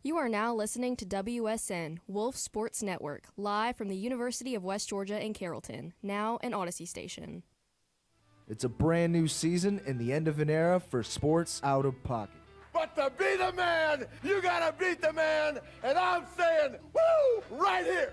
You are now listening to WSN, Wolf Sports Network, live from the University of West Georgia in Carrollton, now an Odyssey station. It's a brand new season and the end of an era for sports out of pocket. But to be the man, you gotta beat the man, and I'm saying, woo, right here.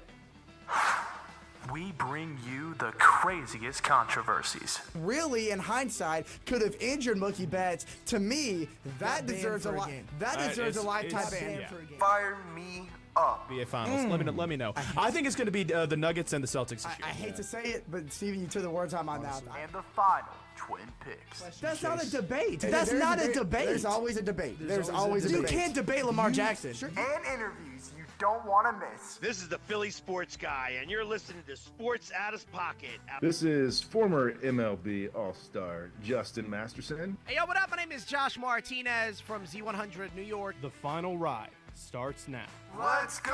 We bring you the craziest controversies. Really, in hindsight, could have injured Mookie Betts. To me, that deserves a lifetime ban. Yeah. Fire me up. NBA Finals. Let me know. I think it's going to be the Nuggets and the Celtics this year. I hate to say it, but Steven, you took the words out of my mouth. And the final Twin Picks. That's not a debate. That's not a debate. There's always a debate. There's always a debate. You can't debate Lamar Jackson. And interviews you don't want to miss. This is the Philly Sports Guy, and you're listening to Sports Out of Pocket. This is former MLB All-Star Justin Masterson. Hey, yo, what up? My name is Josh Martinez from Z100 New York. The final ride starts now. Let's go!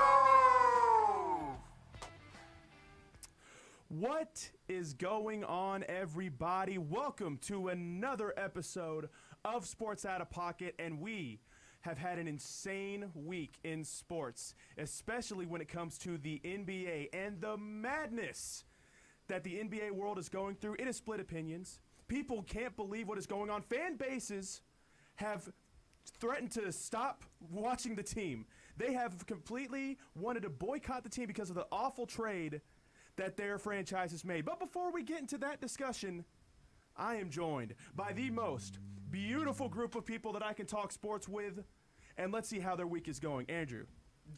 What is going on, everybody? Welcome to another episode of Sports Out of Pocket, and we have had an insane week in sports, especially when it comes to the NBA and the madness that the NBA world is going through. It has split opinions. People can't believe what is going on. Fan bases have threatened to stop watching the team. They have completely wanted to boycott the team because of the awful trade that their franchise has made. But before we get into that discussion, I am joined by the most beautiful group of people that I can talk sports with, and let's see how their week is going. Andrew.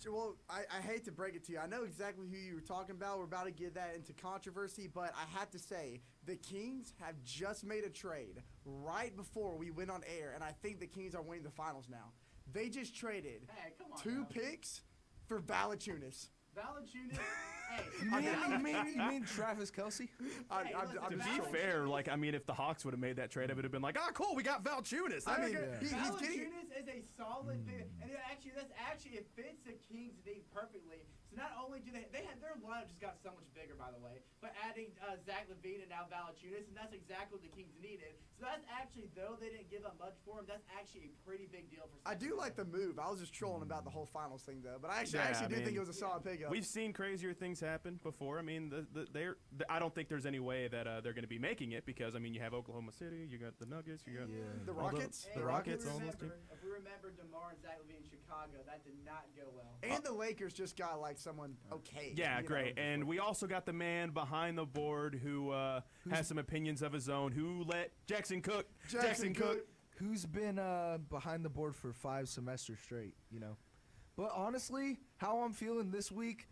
Well, I hate to break it to you. I know exactly who you were talking about. We're about to get that into controversy, but I have to say, the Kings have just made a trade right before we went on air, and I think the Kings are winning the finals now. They just traded two picks for Valanciunas. Valanciunas, hey. You mean Travis Kelce? To be fair, if the Hawks would have made that trade, I would have been like, cool, we got Valanciunas. Valanciunas is a solid fit, and it fits the Kings' need perfectly. So not only do their lineup just got so much bigger, by the way, but adding Zach LaVine and now Valanciunas, and that's exactly what the Kings needed. So that's actually, though they didn't give up much for him, that's actually a pretty big deal for. I do like the move. I was just trolling about the whole finals thing, though, but I actually do think it was a solid pickup. We've seen crazier things happen before. I mean, I don't think there's any way that they're going to be making it because, you have Oklahoma City, you got the Nuggets, you got the Rockets. The Rockets. If we remember DeMar and Zach LaVine in Chicago, that did not go well. And the Lakers just got someone okay. Yeah, great. And we also got the man behind the board who has some opinions of his own, who let Jackson Cook. Who's been behind the board for 5 semesters straight, But honestly, how I'm feeling this week,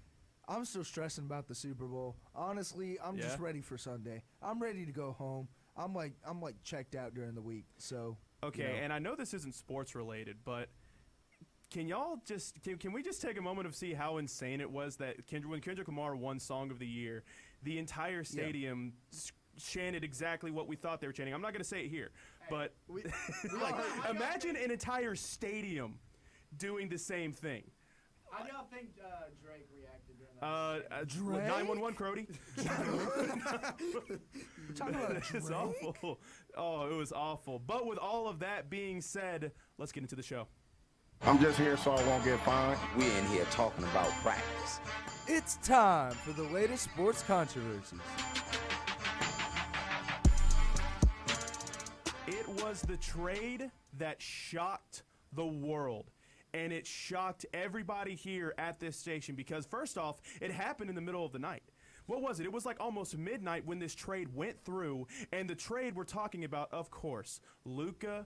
I'm still stressing about the Super Bowl. Honestly, I'm just ready for Sunday. I'm ready to go home. I'm checked out during the week. So okay, and I know this isn't sports related, but can we just take a moment to see how insane it was that when Kendrick Lamar won Song of the Year, the entire stadium chanted exactly what we thought they were chanting. I'm not going to say it here, but imagine an entire stadium doing the same thing. I don't think Drake reacted during that. Drake? 911, Crody. Talking about Drake? It's awful. Oh, it was awful. But with all of that being said, let's get into the show. I'm just here so I won't get fined. We're in here talking about practice. It's time for the latest sports controversies. It was the trade that shocked the world. And it shocked everybody here at this station because, first off, it happened in the middle of the night. What was it? It was almost midnight when this trade went through. And the trade we're talking about, of course, Luka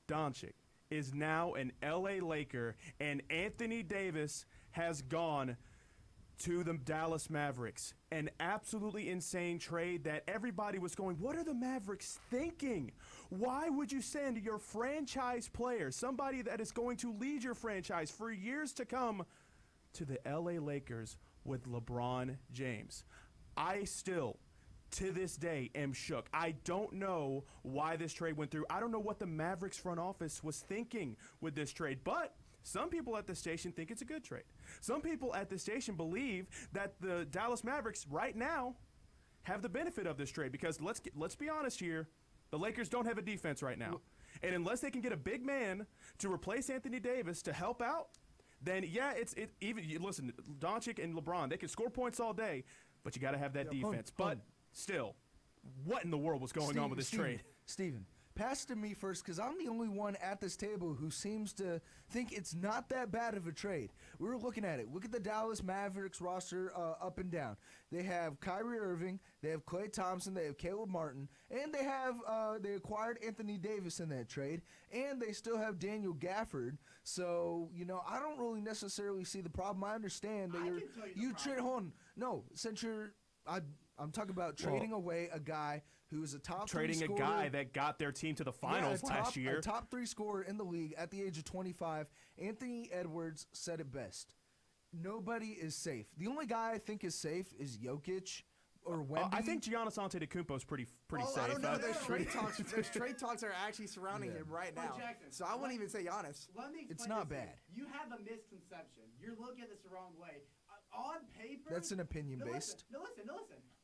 Doncic is now an L.A. Laker, and Anthony Davis has gone to the Dallas Mavericks. An absolutely insane trade that everybody was going, what are the Mavericks thinking? Why would you send your franchise player, somebody that is going to lead your franchise for years to come, to the LA Lakers with LeBron James? I still, to this day, am shook. I don't know why this trade went through. I don't know what the Mavericks front office was thinking with this trade, but some people at the station think it's a good trade. Some people at the station believe that the Dallas Mavericks right now have the benefit of this trade because let's be honest here, the Lakers don't have a defense right now. And unless they can get a big man to replace Anthony Davis to help out, then yeah, listen, Doncic and LeBron, they can score points all day, but you got to have that defense. But still, what in the world was going on with this trade? Steven, pass it to me first, because I'm the only one at this table who seems to think it's not that bad of a trade. We were looking at it. Look at the Dallas Mavericks roster up and down. They have Kyrie Irving, they have Klay Thompson, they have Caleb Martin, and they acquired Anthony Davis in that trade, and they still have Daniel Gafford. So, I don't really necessarily see the problem. I understand that I'm talking about trading away a guy who is a top trading three a guy that got their team to the finals last year. A top 3 scorer in the league at the age of 25. Anthony Edwards said it best. Nobody is safe. The only guy I think is safe is Jokic or Wemby. I think Giannis Antetokounmpo is pretty safe. I don't know. There's trade talks. There's trade talks are actually surrounding him right now. Jackson, so I wouldn't even say Giannis. Let me explain it's not this. bad. You have a misconception. You're looking at this the wrong way. On paper, that's an opinion based. No, listen.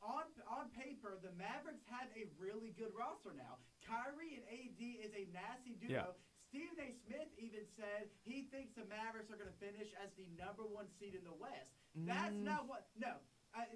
On paper, the Mavericks have a really good roster now. Kyrie and AD is a nasty duo. Yeah. Stephen A. Smith even said he thinks the Mavericks are going to finish as the #1 seed in the West. That's not what. No. I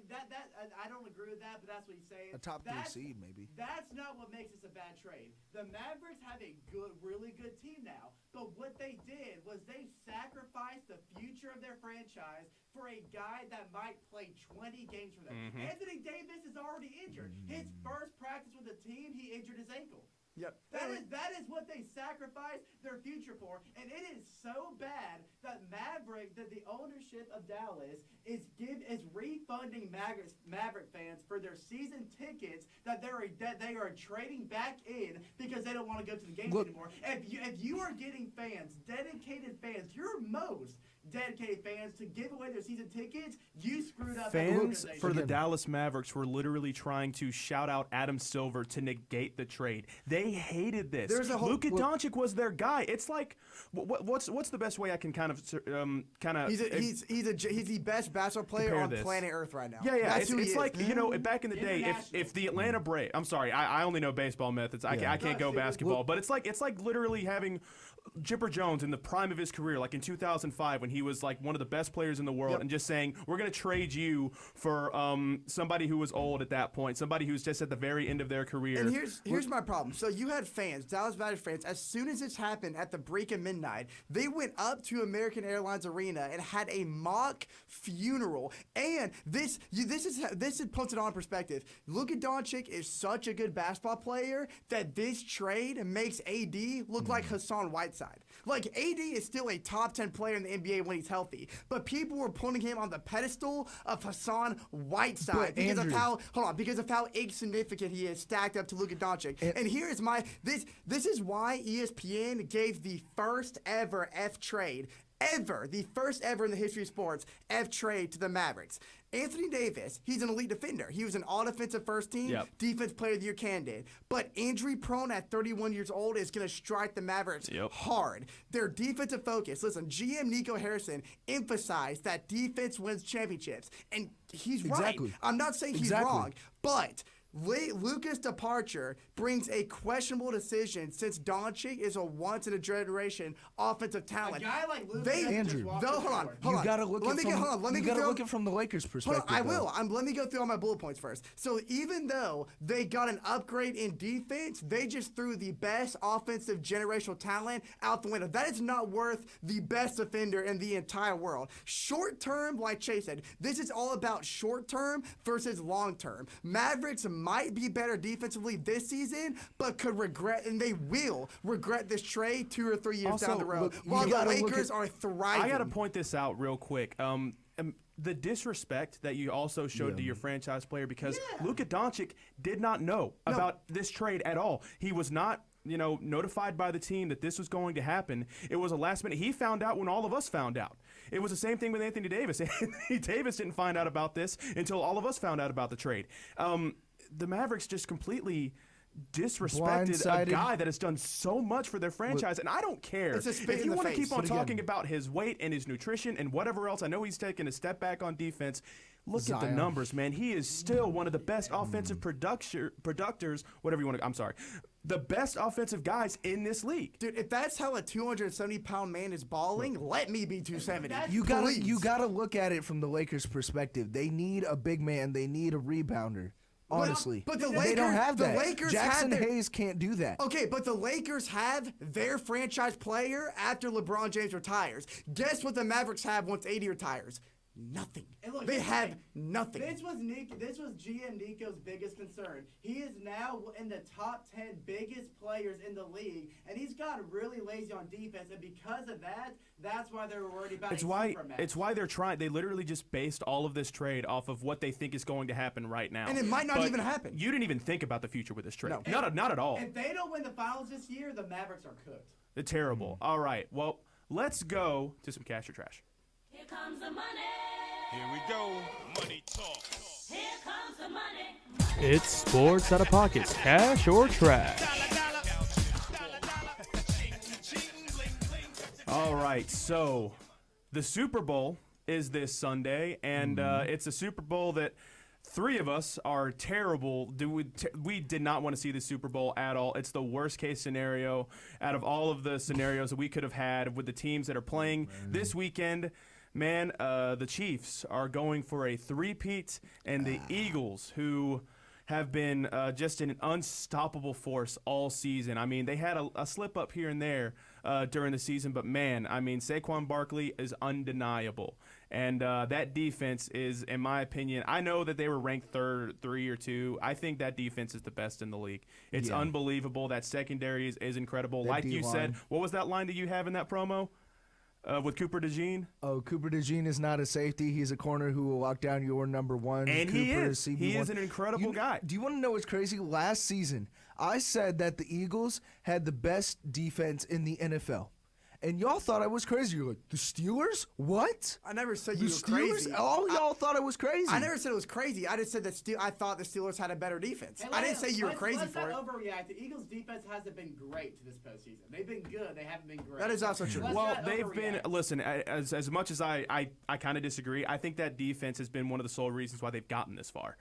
don't agree with that, but that's what he's saying. A top 3 seed, maybe. That's not what makes this a bad trade. The Mavericks have a really good team now, but what they did was they sacrificed the future of their franchise for a guy that might play 20 games for them. Anthony Davis is already injured. His first practice with the team, he injured his ankle. Yep. That is what they sacrificed their future for, and it is so bad that the ownership of Dallas is refunding Maverick fans for their season tickets that they are trading back in because they don't want to go to the games anymore. If you are getting fans, dedicated fans, your most dedicated fans to give away their season tickets, you screwed up. Fans for the Dallas Mavericks were literally trying to shout out Adam Silver to negate the trade. They hated this. Luka Doncic was their guy. It's like, what's the best way I can kind of He's the best basketball player on planet Earth right now. Yeah. It's like back in the day, if the Atlanta Braves, I'm sorry, I only know baseball methods. I can't go basketball, but it's like literally having Chipper Jones in the prime of his career, like in 2005 when he was like one of the best players in the world, and just saying, we're going to trade you for somebody who was old at that point, somebody who's just at the very end of their career. And here's my problem. So you had fans, Dallas Mavericks fans, as soon as this happened at the break of midnight, they went up to American Airlines Arena and had a mock funeral. And this puts it on perspective. Luka Doncic is such a good basketball player that this trade makes AD look like Hassan Whiteside. Like, AD is still a top 10 player in the NBA when he's healthy, but people were putting him on the pedestal of Hassan Whiteside because of how insignificant he is stacked up to Luka Doncic. And here is this is why ESPN gave the first ever the first ever in the history of sports F trade to the Mavericks. Anthony Davis, he's an elite defender. He was an all-defensive first team, defense player of the year candidate. But injury-prone at 31 years old is going to strike the Mavericks hard. Their defensive focus, listen, GM Nico Harrison emphasized that defense wins championships. And he's right. I'm not saying he's wrong, but Luka's departure brings a questionable decision since Doncic is a once-in-a-generation offensive talent. A guy like Luka, hold on. You gotta look at it from the Lakers' perspective. I will. Let me go through all my bullet points first. So even though they got an upgrade in defense, they just threw the best offensive generational talent out the window. That is not worth the best defender in the entire world. Short term, like Chase said, this is all about short term versus long term. Mavericks might be better defensively this season, but could regret, and they will regret this trade 2 or 3 years down the road. While the Lakers are thriving. I got to point this out real quick. The disrespect that you also showed to your franchise player, because Luka Doncic did not know about this trade at all. He was not notified by the team that this was going to happen. It was a last minute. He found out when all of us found out. It was the same thing with Anthony Davis. Anthony Davis didn't find out about this until all of us found out about the trade. The Mavericks just completely disrespected a guy that has done so much for their franchise, and I don't care if you want to keep on talking about his weight and his nutrition and whatever else. I know he's taken a step back on defense. Look at the Zion. numbers, man. He is still one of the best offensive productors, whatever you want to, I'm sorry, the best offensive guys in this league. Dude, if that's how a 270-pound man is balling, let me be 270. You gotta look at it from the Lakers' perspective. They need a big man. They need a rebounder. Honestly, but the they don't Lakers- have the that. Lakers Jackson had their- Hayes can't do that. Okay, but the Lakers have their franchise player after LeBron James retires. Guess what the Mavericks have once AD retires? Nothing. And look, They here's the have thing. nothing. This was GM Nico's biggest concern. He is now in the top 10 biggest players in the league, and he's gotten really lazy on defense. And because of that, that's why they were worried about It's a why supermax. it's why they're trying. They literally just based all of this trade off of what they think is going to happen right now, And it might not But even happen. You didn't even think about the future with this trade. No. Not at all. If they don't win the finals this year, the Mavericks are cooked. They're terrible. All right. Well, let's go to some cash or trash. Here comes the money. Here we go. Money talk. Here comes the money. It's Sports Out of Pockets, cash or trash. All right, so the Super Bowl is this Sunday, and it's a Super Bowl that three of us are terrible. We did not want to see the Super Bowl at all. It's the worst case scenario out of all of the scenarios that we could have had with the teams that are playing this weekend. Man, the Chiefs are going for a three-peat, and the Eagles, who have been just an unstoppable force all season. I mean, they had a slip-up here and there during the season, but, man, I mean, Saquon Barkley is undeniable. And that defense is, in my opinion, I know that they were ranked 3 or 2. I think that defense is the best in the league. It's unbelievable. That secondary is incredible. That Like you D-line. said, what was that line that you have in that promo? With Cooper DeJean? Oh, Cooper DeJean is not a safety. He's a corner who will lock down your number one. And Cooper he is. CB1. He is an incredible guy. Do you want to know what's crazy? Last season, I said that the Eagles had the best defense in the NFL. And y'all thought I was crazy. You're like, the Steelers? What? I never said The you were Steelers? crazy. All y'all thought I was crazy. I never said it was crazy. I just said that I thought the Steelers had a better defense. Hey, I didn't say you were crazy let's for it. not overreact. The Eagles' defense hasn't been great to this postseason. They've been good. They haven't been great. That is also true. Let's Well, not they've been, overreact. listen, as much as I kind of disagree, I think that defense has been one of the sole reasons why they've gotten this far.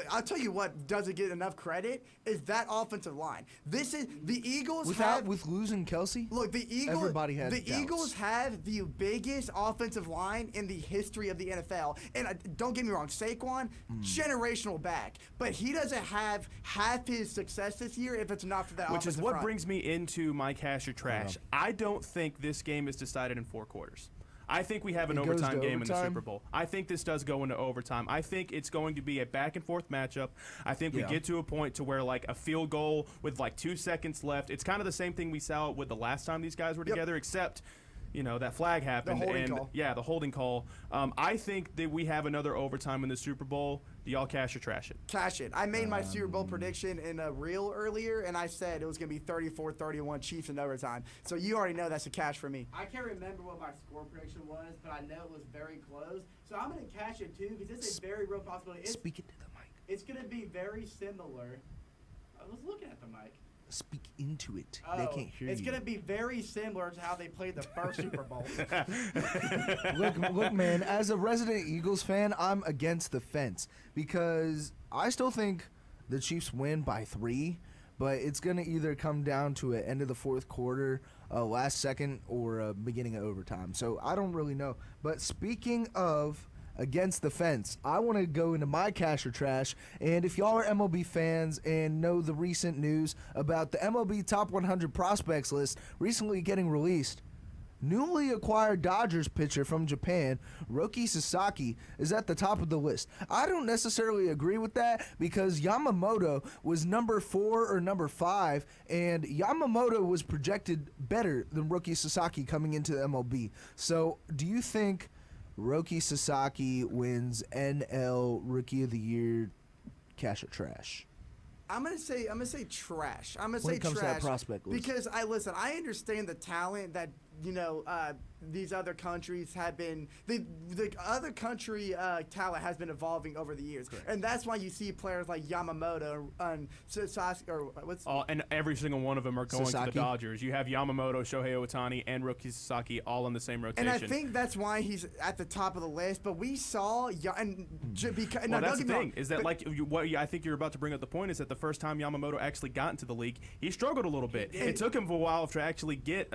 I'll tell you what doesn't get enough credit is that offensive line. This is the Eagles with losing Kelsey? Look, the Eagles. Everybody had the doubts. Eagles have the biggest offensive line in the history of the NFL. And don't get me wrong, Saquon, generational back, but he doesn't have half his success this year if it's not for that. Which is offensive what front. brings me into my cash or trash. I don't think this game is decided in 4 quarters. I think we have an It goes overtime to game in the overtime? Super Bowl. I think this does go into overtime. I think it's going to be a back-and-forth matchup. I think we get to a point to where, like, a field goal with, like, 2 seconds left. It's kind of the same thing we saw with the last time these guys were together, except – that flag happened. The holding call. Yeah, the holding call. I think that we have another overtime in the Super Bowl. Do y'all cash or trash it? Cash it. I made my Super Bowl prediction in a reel earlier, and I said it was going to be 34-31 Chiefs in overtime. So you already know that's a cash for me. I can't remember what my score prediction was, but I know it was very close. So I'm going to cash it too because it's a very real possibility. Speak it to the mic. It's going to be very similar. I was looking at the mic. Speak into it. They can't hear It's you. going to be very similar to how they played the first Super Bowl. Look, man, as a resident Eagles fan, I'm against the fence because I still think the Chiefs win by 3, but it's going to either come down to an end of the fourth quarter, last second, or beginning of overtime. So I don't really know. But speaking of against the fence, I want to go into my cash or trash, and if y'all are MLB fans and know the recent news about the MLB Top 100 Prospects list recently getting released, newly acquired Dodgers pitcher from Japan, Roki Sasaki, is at the top of the list. I don't necessarily agree with that because Yamamoto was number 4 or number 5, and Yamamoto was projected better than Roki Sasaki coming into the MLB. So do you think Roki Sasaki wins NL Rookie of the Year, cash or trash? I'm gonna say trash. I'm gonna When say it comes to trash that prospect list. because I understand the talent that these other countries have been the other country talent has been evolving over the years, and that's why you see players like Yamamoto and Sasaki, or what's and every single one of them are going Sasaki. to the Dodgers. You have Yamamoto, Shohei Ohtani, and Rookie Sasaki all in the same rotation. and I think that's why he's at the top of the list. But we saw because well, that's the thing is that I think you're about to bring up the point is that the first time Yamamoto actually got into the league, he struggled a little bit. It took him a while to actually get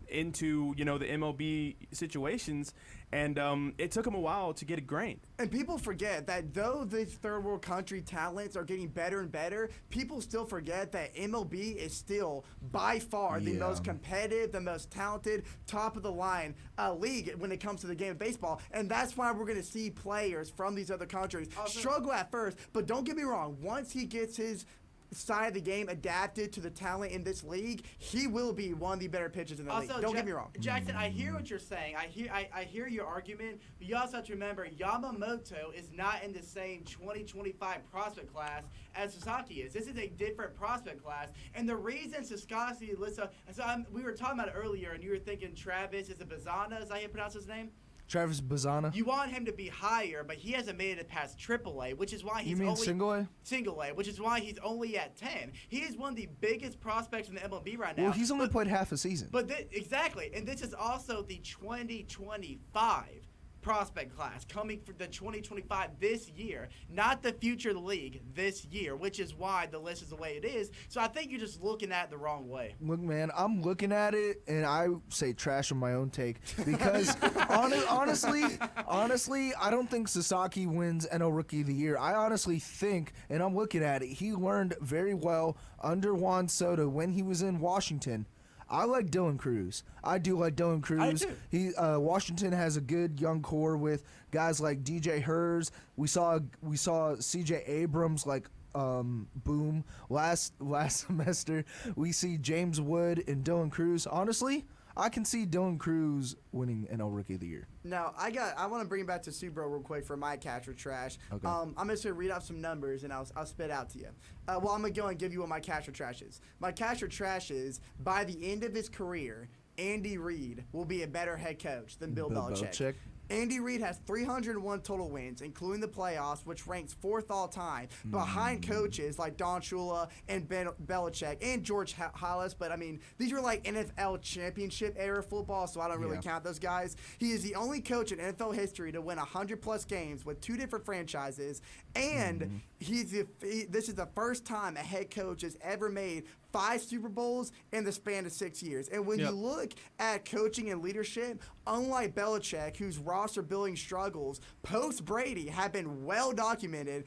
into the MLB situations, and it took him a while to get ingrained. And people forget that though these third world country talents are getting better and better, people still forget that MLB is still by far the most competitive, the most talented, top of the line league when it comes to the game of baseball. And that's why we're going to see players from these other countries struggle at first. But don't get me wrong, once he gets his side of the game adapted to the talent in this league, he will be one of the better pitchers in the league. Don't get me wrong. Jackson, I hear what you're saying. I hear your argument, but you also have to remember Yamamoto is not in the same 2025 prospect class as Sasaki is. This is a different prospect class, and the reason Sasaki we were talking about it earlier, and you were thinking Travis is a Bazana, is that how you pronounce his name? Travis Bazana. You want him to be higher, but he hasn't made it past AAA, which is why he's Single A? Single A, which is why he's only at 10. He is one of the biggest prospects in the MLB right now. Well, he's only played half a season. But exactly, and this is also the 2025 prospect class coming for the 2025 this year, not the future of the league this year, which is why the list is the way it is. So I think you're just looking at it the wrong way. Look, man, I'm looking at it, and I say trash on my own take because honestly, I don't think Sasaki wins NL Rookie of the Year. I honestly think, and I'm looking at it, he learned very well under Juan Soto when he was in Washington. I like Dylan Cruz. I do like Dylan Cruz. Washington has a good young core with guys like DJ Hers. We saw CJ Abrams boom last semester. We see James Wood and Dylan Cruz. Honestly, I can see Dylan Cruz winning NL Rookie of the Year. Now, I want to bring it back to Subro real quick for my catch or trash. Okay. I'm just going to read off some numbers, and I'll spit out to you. I'm going to go and give you what my catch or trash is. My catch or trash is, by the end of his career, Andy Reid will be a better head coach than Bill Belichick. Andy Reid has 301 total wins, including the playoffs, which ranks 4th all time, behind coaches like Don Shula and Ben Belichick and George Halas. But, I mean, these were like NFL championship-era football, so I don't really count those guys. He is the only coach in NFL history to win 100-plus games with 2 different franchises, and this is the first time a head coach has ever made 5 Super Bowls in the span of 6 years. And when you look at coaching and leadership, unlike Belichick, whose roster building struggles post-Brady have been well documented,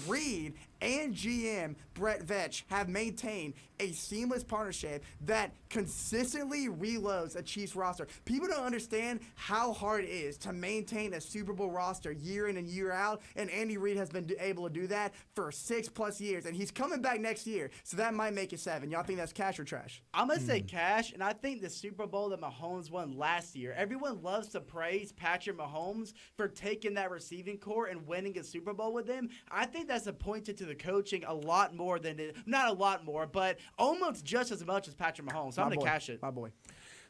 Reid and GM Brett Veach have maintained a seamless partnership that consistently reloads a Chiefs roster. People don't understand how hard it is to maintain a Super Bowl roster year in and year out, and Andy Reid has been able to do that for 6+ years, and he's coming back next year, so that might make it 7. Y'all think that's cash or trash? I'm going to say cash, and I think the Super Bowl that Mahomes won last year, everyone loves to praise Patrick Mahomes for taking that receiving core and winning a Super Bowl with him. I think that's pointed to the coaching a lot more than not a lot more, but almost just as much as Patrick Mahomes. So I'm going to cash it. My boy.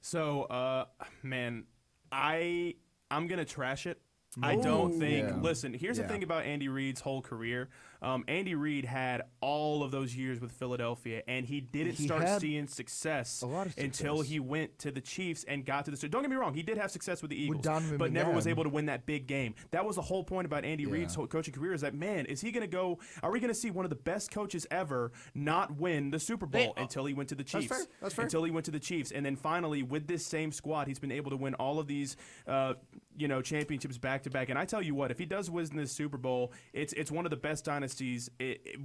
So, man, I'm going to trash it. I don't think. Yeah. Listen, here's the thing about Andy Reid's whole career. Andy Reid had all of those years with Philadelphia, and he didn't start seeing success until he went to the Chiefs and got to the. Don't get me wrong, he did have success with the Eagles, but never was able to win that big game. That was the whole point about Andy Reid's whole coaching career. Is that, man, is he going to go? Are we going to see one of the best coaches ever not win the Super Bowl until he went to the Chiefs? That's fair. Until he went to the Chiefs, and then finally with this same squad, he's been able to win all of these. Championships back to back. And I tell you what, if he does win this Super Bowl, it's one of the best dynasties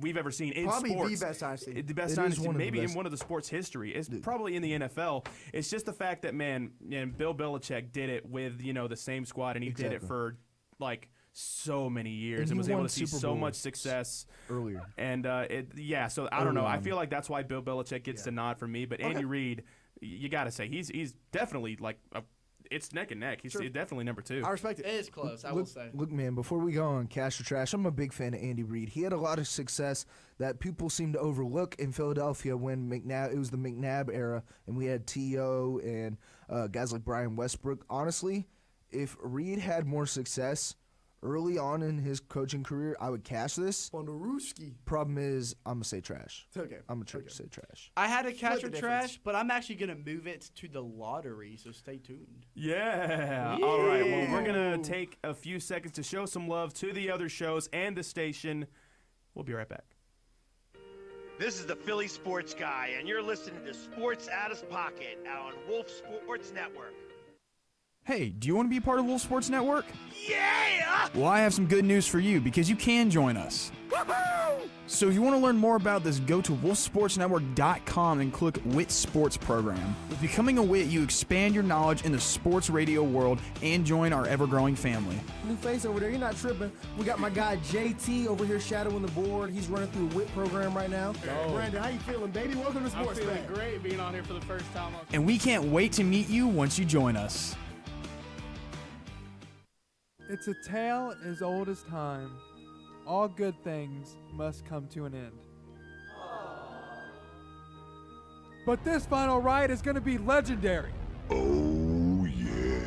we've ever seen in sports. Probably the best dynasty. The best dynasty, maybe in one of the sports history. It's probably in the NFL. It's just the fact that, man, Bill Belichick did it with, the same squad, and he did it for, so many years and was able to see so much success earlier. And, so I don't know. I feel like that's why Bill Belichick gets the nod from me. But Andy Reid, you got to say, he's definitely, it's neck and neck. He's definitely number 2. I respect it. It is close, I will say. Look, man, before we go on Cash or Trash, I'm a big fan of Andy Reid. He had a lot of success that people seem to overlook in Philadelphia when it was the McNabb era, and we had T.O. and guys like Brian Westbrook. Honestly, if Reid had more success early on in his coaching career, I would cash this. Bondaruski. Problem is, I'm going to say trash. Okay. I'm going to say trash. I had a Cash or Split the Trash, difference. but I'm actually going to move it to the lottery, so stay tuned. Yeah. All right. Well, we're going to take a few seconds to show some love to the other shows and the station. We'll be right back. This is the Philly Sports Guy, and you're listening to Sports Out of Pocket on Wolf Sports Network. Hey, do you want to be a part of Wolf Sports Network? Yeah! Well, I have some good news for you because you can join us. Woohoo! So if you want to learn more about this, go to wolfsportsnetwork.com and click WIT Sports Program. With becoming a WIT, you expand your knowledge in the sports radio world and join our ever-growing family. New face over there, you're not tripping. We got my guy JT over here shadowing the board. He's running through a WIT program right now. Brandon, how you feeling, baby? Welcome to Sports I'm feeling Back. great being on here for the first time. And we can't wait to meet you once you join us. It's a tale as old as time. All good things must come to an end. But this final ride is going to be legendary. Oh, yeah.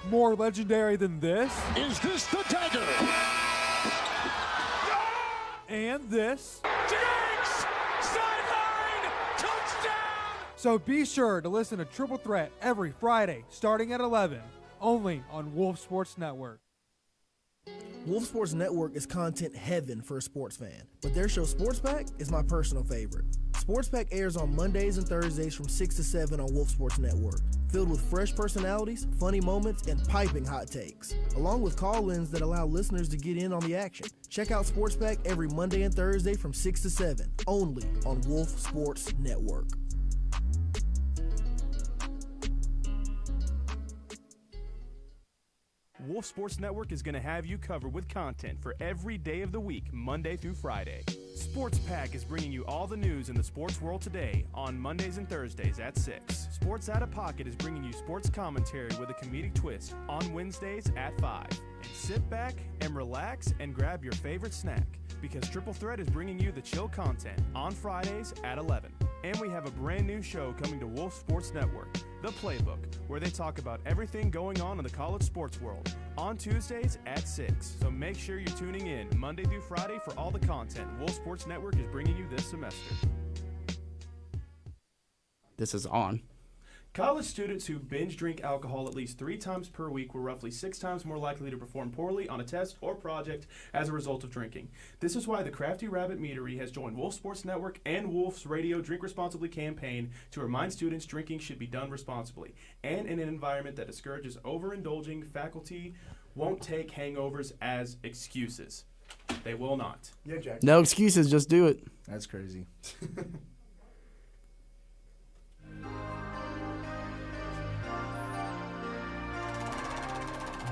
More legendary than this. Is this the dagger? And this. Diggs! Sideline! Touchdown! So be sure to listen to Triple Threat every Friday starting at 11. Only on Wolf Sports Network. Wolf Sports Network is content heaven for a sports fan, but their show Sports Pack is my personal favorite. Sports Pack airs on Mondays and Thursdays from 6 to 7 on Wolf Sports Network, filled with fresh personalities, funny moments, and piping hot takes, along with call-ins that allow listeners to get in on the action. Check out Sports Pack every Monday and Thursday from 6 to 7, only on Wolf Sports Network. Wolf Sports Network is going to have you covered with content for every day of the week, Monday through Friday. Sports Pack is bringing you all the news in the sports world today on Mondays and Thursdays at 6. Sports Out of Pocket is bringing you sports commentary with a comedic twist on Wednesdays at 5. And sit back and relax and grab your favorite snack because Triple Threat is bringing you the chill content on Fridays at 11. And we have a brand new show coming to Wolf Sports Network, The Playbook, where they talk about everything going on in the college sports world on Tuesdays at 6. So make sure you're tuning in Monday through Friday for all the content Wolf Sports Network is bringing you this semester. This is on. College students who binge drink alcohol at least 3 times per week were roughly 6 times more likely to perform poorly on a test or project as a result of drinking. This is why the Crafty Rabbit Meadery has joined Wolf Sports Network and Wolf's Radio Drink Responsibly campaign to remind students drinking should be done responsibly and in an environment that discourages overindulging. Faculty won't take hangovers as excuses. They will not. Yeah, Jack. No excuses, just do it. That's crazy.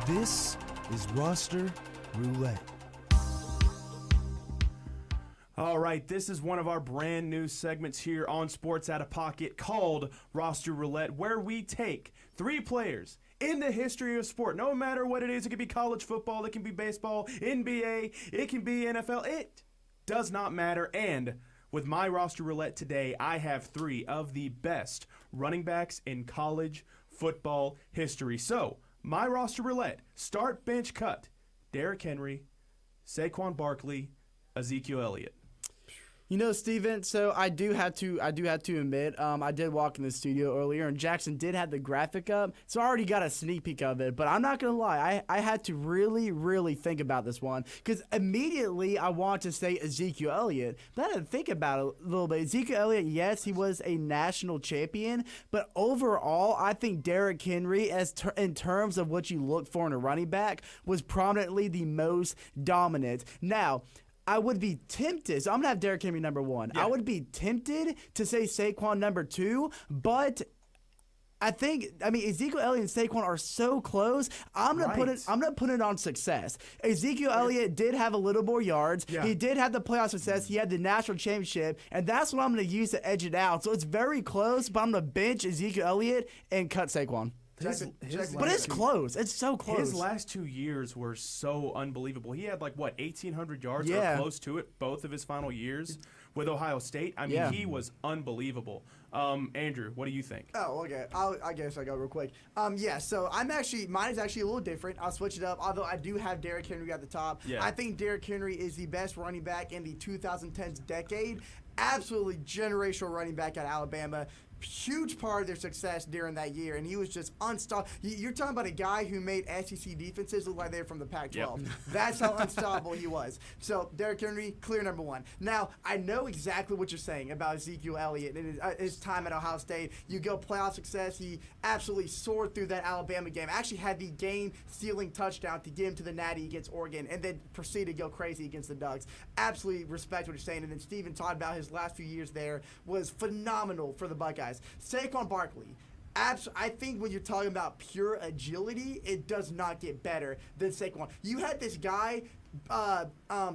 This is Roster Roulette. All right, this is one of our brand new segments here on Sports Out of Pocket called Roster Roulette, where we take 3 players in the history of sport, no matter what it is. It can be college football, it can be baseball, NBA, it can be NFL. It does not matter. And with my Roster Roulette today, I have 3 of the best running backs in college football history. So, my Roster Roulette, start, bench, cut: Derrick Henry, Saquon Barkley, Ezekiel Elliott. You know, Steven, so I do have to admit, I did walk in the studio earlier, and Jackson did have the graphic up, so I already got a sneak peek of it. But I'm not going to lie, I had to really, really think about this one, because immediately I want to say Ezekiel Elliott, but I had to think about it a little bit. Ezekiel Elliott, yes, he was a national champion, but overall, I think Derrick Henry, in terms of what you look for in a running back, was prominently the most dominant. Now, I would be tempted, so I'm going to have Derrick Henry number 1. Yeah. I would be tempted to say Saquon number 2, but Ezekiel Elliott and Saquon are so close. I'm gonna put it on success. Ezekiel Elliott did have a little more yards. Yeah. He did have the playoff success. He had the national championship, and that's what I'm gonna use to edge it out. So it's very close, but I'm gonna bench Ezekiel Elliott and cut Saquon. But it's close. It's so close. His last 2 years were so unbelievable. He had 1,800 yards Yeah. or close to it both of his final years with Ohio State. I mean, he was unbelievable. Andrew, what do you think? Oh, okay. I guess I'll go real quick. So mine is actually a little different. I'll switch it up, although I do have Derrick Henry at the top. Yeah. I think Derrick Henry is the best running back in the 2010s decade. Absolutely generational running back at Alabama. Huge part of their success during that year, and he was just unstoppable. You're talking about a guy who made SEC defenses look like they're from the Pac-12. Yep. That's how unstoppable he was. So Derrick Henry, clear number one. Now, I know exactly what you're saying about Ezekiel Elliott and his time at Ohio State. You go playoff success, he absolutely soared through that Alabama game. Actually had the game-sealing touchdown to get him to the Natty against Oregon, and then proceeded to go crazy against the Ducks. Absolutely respect what you're saying. And then Steven talked about his last few years there was phenomenal for the Buckeyes. Saquon Barkley. I think when you're talking about pure agility, it does not get better than Saquon. You had this guy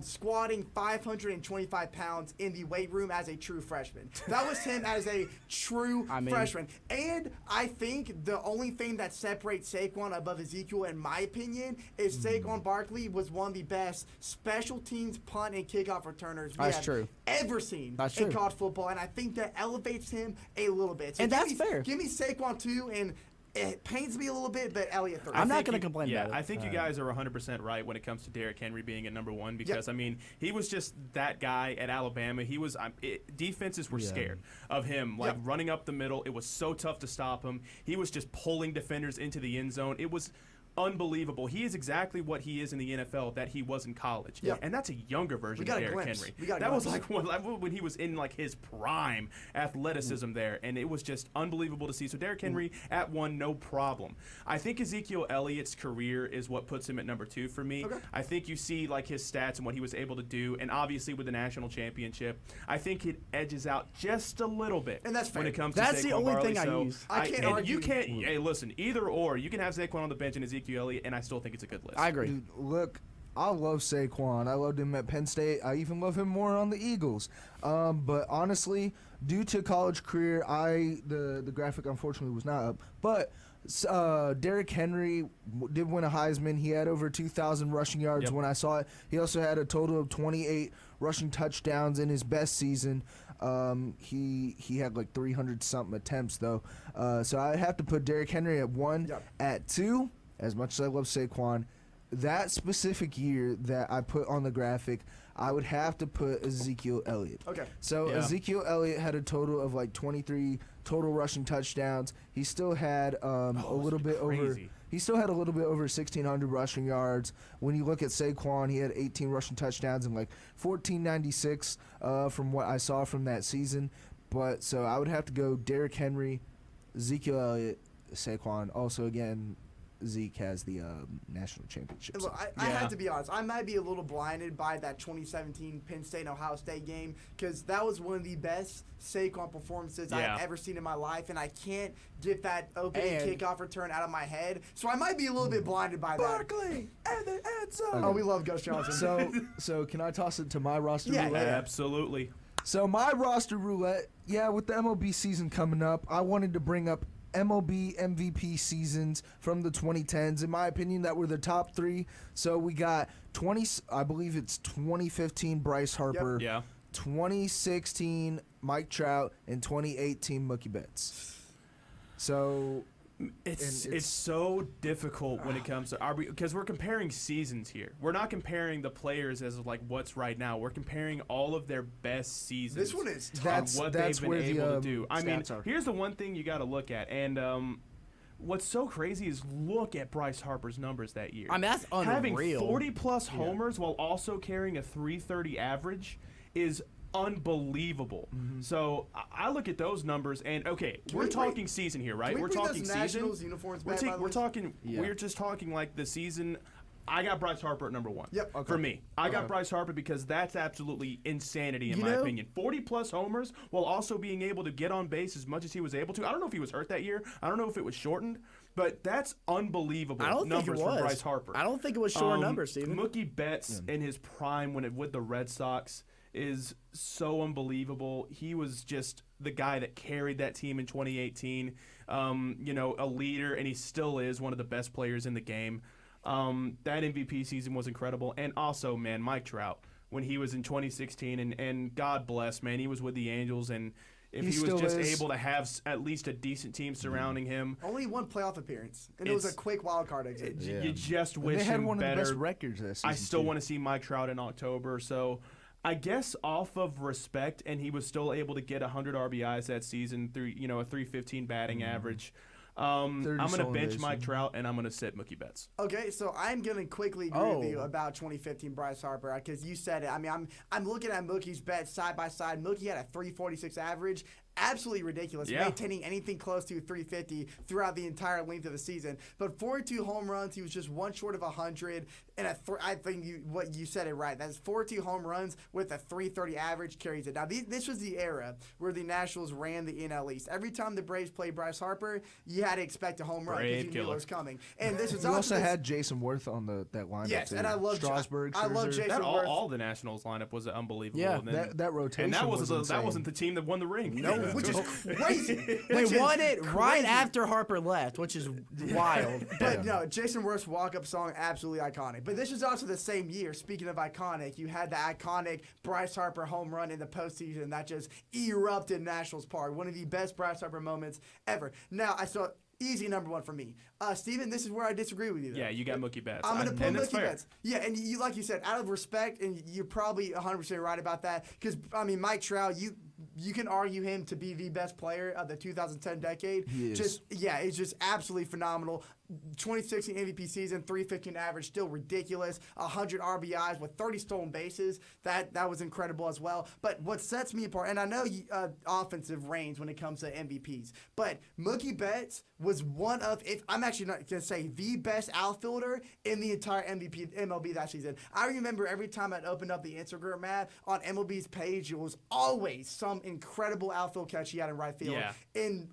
squatting 525 pounds in the weight room as a true freshman. That was him as a true freshman. And I think the only thing that separates Saquon above Ezekiel, in my opinion, is Saquon Barkley was one of the best special teams punt and kickoff returners we have ever seen in college football. And I think that elevates him a little bit. So and that's fair. Give me Saquon 2, and it pains me a little bit, but Elliott 3. I'm not going to complain about it. I think you guys are 100% right when it comes to Derrick Henry being at number one because, I mean, he was just that guy at Alabama. He was defenses were scared of him, running up the middle. It was so tough to stop him. He was just pulling defenders into the end zone. It was unbelievable. He is exactly what he is in the NFL that he was in college. And that's a younger version of Derrick Henry. That was when he was in his prime athleticism there, and it was just unbelievable to see. So Derrick Henry at 1, no problem. I think Ezekiel Elliott's career is what puts him at number 2 for me. I think you see his stats and what he was able to do, and obviously with the national championship, I think it edges out just a little bit. And that's fair. When it comes to That's Saquon the only Barkley. thing I use. I can't argue. You can't. Hey, listen. Either or. You can have Saquon on the bench and Ezekiel Elliott, and I still think it's a good list. I agree. Dude, look, I love Saquon. I loved him at Penn State. I even love him more on the Eagles. But honestly, due to college career, the graphic unfortunately was not up. But Derrick Henry did win a Heisman. He had over 2,000 rushing yards when I saw it. He also had a total of 28 rushing touchdowns in his best season. He had 300-something attempts, though. So I have to put Derrick Henry at 1. At 2, as much as I love Saquon, that specific year that I put on the graphic, I would have to put Ezekiel Elliott. Okay. So Ezekiel Elliott had a total of 23 total rushing touchdowns. He still had a little bit over. He still had a little bit over 1,600 rushing yards. When you look at Saquon, he had 18 rushing touchdowns and 1,496 from what I saw from that season. But so I would have to go Derrick Henry, Ezekiel Elliott, Saquon. Also, again, Zeke has the national championship. Look, I have to be honest. I might be a little blinded by that 2017 Penn State and Ohio State game because that was one of the best Saquon performances I've ever seen in my life, and I can't get that opening kickoff return out of my head. So I might be a little bit blinded by that. Barkley and the end zone. Oh, we love Gus Johnson. So can I toss it to my roster roulette? Yeah, absolutely. So my roster roulette, with the MLB season coming up, I wanted to bring up MLB MVP seasons from the 2010s, in my opinion, that were the top 3. So we got 2015 Bryce Harper, 2016 Mike Trout, and 2018 Mookie Betts. So it's so difficult when it comes to because we're comparing seasons here. We're not comparing the players as what's right now. We're comparing all of their best seasons. This one is tough. What they've been able to do. I mean, here's the one thing you got to look at, and what's so crazy is look at Bryce Harper's numbers that year. I mean, that's unreal. Having 40-plus homers while also carrying a .330 average is unbelievable. So I look at those numbers, and we're talking season here, right? We're talking season. We're just talking the season. I got Bryce Harper at number 1. For me, I got Bryce Harper because that's absolutely insanity in my opinion. 40-plus homers while also being able to get on base as much as he was able to. I don't know if he was hurt that year. I don't know if it was shortened. But that's unbelievable numbers for Bryce Harper. I don't think it was short numbers, Steven. Mookie Betts in his prime with the Red Sox is so unbelievable. He was just the guy that carried that team in 2018. A leader, and he still is one of the best players in the game. That MVP season was incredible. And also, man, Mike Trout, when he was in 2016, and God bless, man, he was with the Angels, and if he was just able to have at least a decent team surrounding him. Only one playoff appearance, and it was a quick wild card exit. You just wish they had him one better. of the best records this season. I still want to see Mike Trout in October, so I guess off of respect, and he was still able to get 100 RBIs that season through a 315 batting average. I'm going to bench Mike Trout, and I'm going to sit Mookie Betts. Okay, so I'm going to quickly agree with you about 2015 Bryce Harper because you said it. I mean, I'm looking at Mookie's bets side by side. Mookie had a 346 average. Absolutely ridiculous, maintaining anything close to 350 throughout the entire length of the season. But 42 home runs, he was just one short of 100. And I think what you said it right. That's 42 home runs with a 330 average carries it. Now, this was the era where the Nationals ran the NL East. Every time the Braves played Bryce Harper, you had to expect a home run because you knew it was coming. And this was you also had Jason Worth on that lineup. Yes, too. and I love Strasburg. I love Jason Worth. All the Nationals lineup was unbelievable. Yeah, and that rotation. And that insane. wasn't the team that won the ring. No, which is crazy. They won it right after Harper left, which is wild. But no, Jason Worth's walk-up song, absolutely iconic. But this was also the same year. Speaking of iconic, you had the iconic Bryce Harper home run in the postseason that just erupted Nationals Park. One of the best Bryce Harper moments ever. Now, I saw easy number one for me. Steven, this is where I disagree with you, though. Yeah, you got Mookie Betts. I'm going to put Mookie Betts. Yeah, and you, like you said, out of respect, and you're probably 100% right about that, because, I mean, Mike Trout, you can argue him to be the best player of the 2010 decade. He is. It's just absolutely phenomenal. 2016 MVP season, 315 average, still ridiculous. 100 RBIs with 30 stolen bases. That was incredible as well. But what sets me apart, and I know offensive reigns when it comes to MVPs, but Mookie Betts was one of, if I'm actually not going to say the best outfielder in the entire MLB that season. I remember every time I'd open up the Instagram app on MLB's page, it was always some incredible outfield catch he had in right field in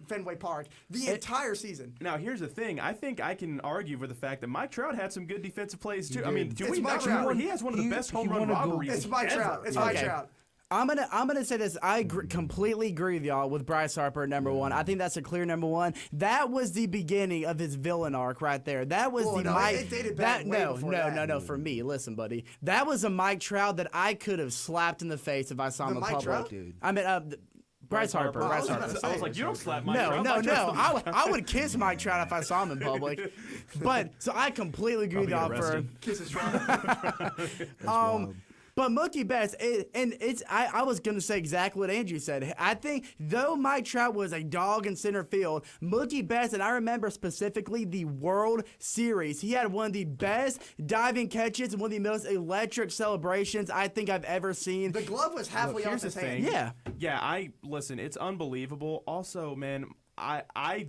Fenway Park the entire season. Now, here's the thing. I think I can argue for the fact that Mike Trout had some good defensive plays, too. I mean, do we not remember? He has one of the best home run robberies It's Mike Trout. It's Mike Trout. I'm gonna say this. I completely agree with y'all with Bryce Harper at number one. I think that's a clear number one. That was the beginning of his villain arc right there. That was it dated back way before that. No. For me, listen, buddy. That was a Mike Trout that I could have slapped in the face if I saw him in public. Trout? Dude. I mean, Bryce Harper. I was like, you don't slap Mike Trout. No. I would kiss Mike Trout if I saw him in public. But so I completely agree with y'all for Kiss his Trout. But Mookie Betts, I was going to say exactly what Andrew said. I think, though Mike Trout was a dog in center field, Mookie Betts, and I remember specifically the World Series, he had one of the best diving catches and one of the most electric celebrations I think I've ever seen. The glove was halfway off his hand. Yeah. Listen, it's unbelievable. Also, man, I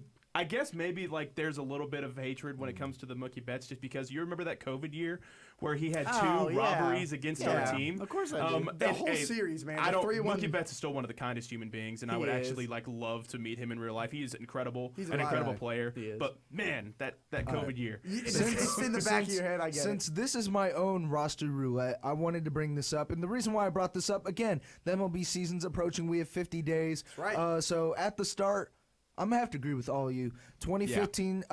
guess maybe like there's a little bit of hatred when it comes to the Mookie Betts, just because you remember that COVID year where he had two robberies against our team. Of course I do. The whole series, man. Mookie Betts is still one of the kindest human beings, and I would actually love to meet him in real life. He is incredible, an incredible player. He is. But man, that COVID year. It's in the back of your head, I guess. Since this is my own roster roulette, I wanted to bring this up. And the reason why I brought this up, again, the MLB season's approaching. We have 50 days. Right. So at the start, I'm going to have to agree with all of you. 2015,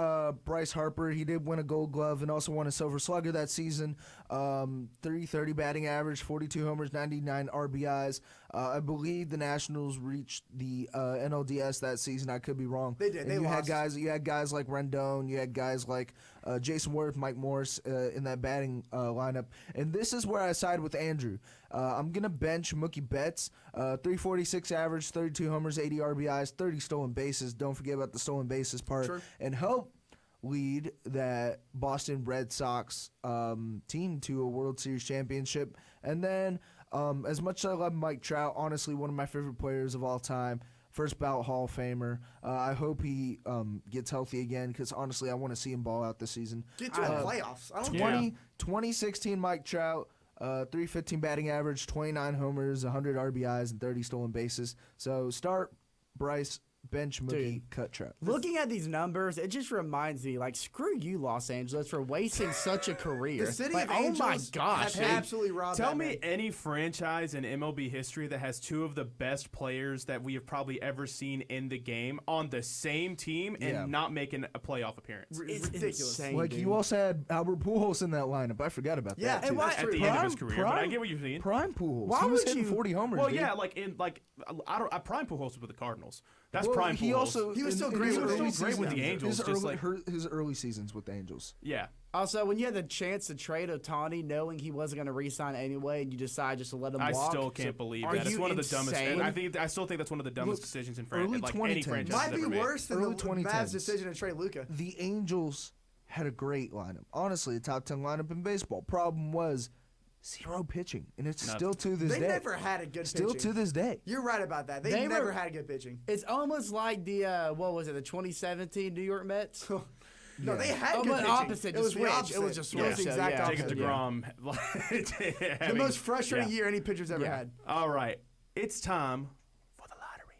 Bryce Harper, he did win a Gold Glove and also won a Silver Slugger that season. 330 batting average, 42 homers, 99 RBIs. I believe the Nationals reached the NLDS that season. I could be wrong. They did. You had guys like Rendon. You had guys like Jason Worth, Mike Morse in that batting lineup. And this is where I side with Andrew. I'm going to bench Mookie Betts. 346 average, 32 homers, 80 RBIs, 30 stolen bases. Don't forget about the stolen bases part. Sure. And help lead that Boston Red Sox team to a World Series championship. And then, as much as I love Mike Trout, honestly, one of my favorite players of all time, first ballot Hall of Famer. I hope he gets healthy again because, honestly, I want to see him ball out this season. Get to the playoffs. 2016 Mike Trout, 315 batting average, 29 homers, 100 RBIs, and 30 stolen bases. So start Bryce, bench Mookie cut trap. Looking at these numbers, it just reminds me, like, screw you, Los Angeles, for wasting such a career. The city like, of Angels oh my gosh, has absolutely robbed Tell that me man. any franchise in MLB history that has two of the best players that we have probably ever seen in the game on the same team and not making a playoff appearance. It's ridiculous. Insane, Like, dude. you also had Albert Pujols in that lineup. I forgot about Yeah, that, and too. why- At the end of his career, but I get what you're saying. Prime Pujols. Why He was would hitting you- 40 homers, Well, dude. yeah, Prime Pujols was with the Cardinals. That's Well, Prime he Pujols. also He was in- still in great his with the early Angels. Great with the seasons- Angels, His just his early seasons with the Angels. Yeah. Also, when you had the chance to trade Ohtani knowing he wasn't going to re-sign anyway, and you decide just to let him I walk. still can't believe are that. It's you one of the dumbest. insane? I still think that's one of the dumbest decisions in early like any 2010s. franchise Might has be ever made. worse than Early the 2010s. Mavs' decision to trade Luka. The Angels had a great lineup. Honestly, a top 10 lineup in baseball. Problem was zero pitching, and it's still to this They day. never had a good Still pitching. to this day. You're right about that. They They never were- had good pitching. It's almost like the what was it, the 2017 New York Mets? No, they had Oh, good but pitching. opposite, It just was the switch. opposite. It was just It was switch, the so, exact yeah. Jacob opposite. DeGrom. The most frustrating year any pitcher's ever Yeah. had. All right, it's time for the lottery.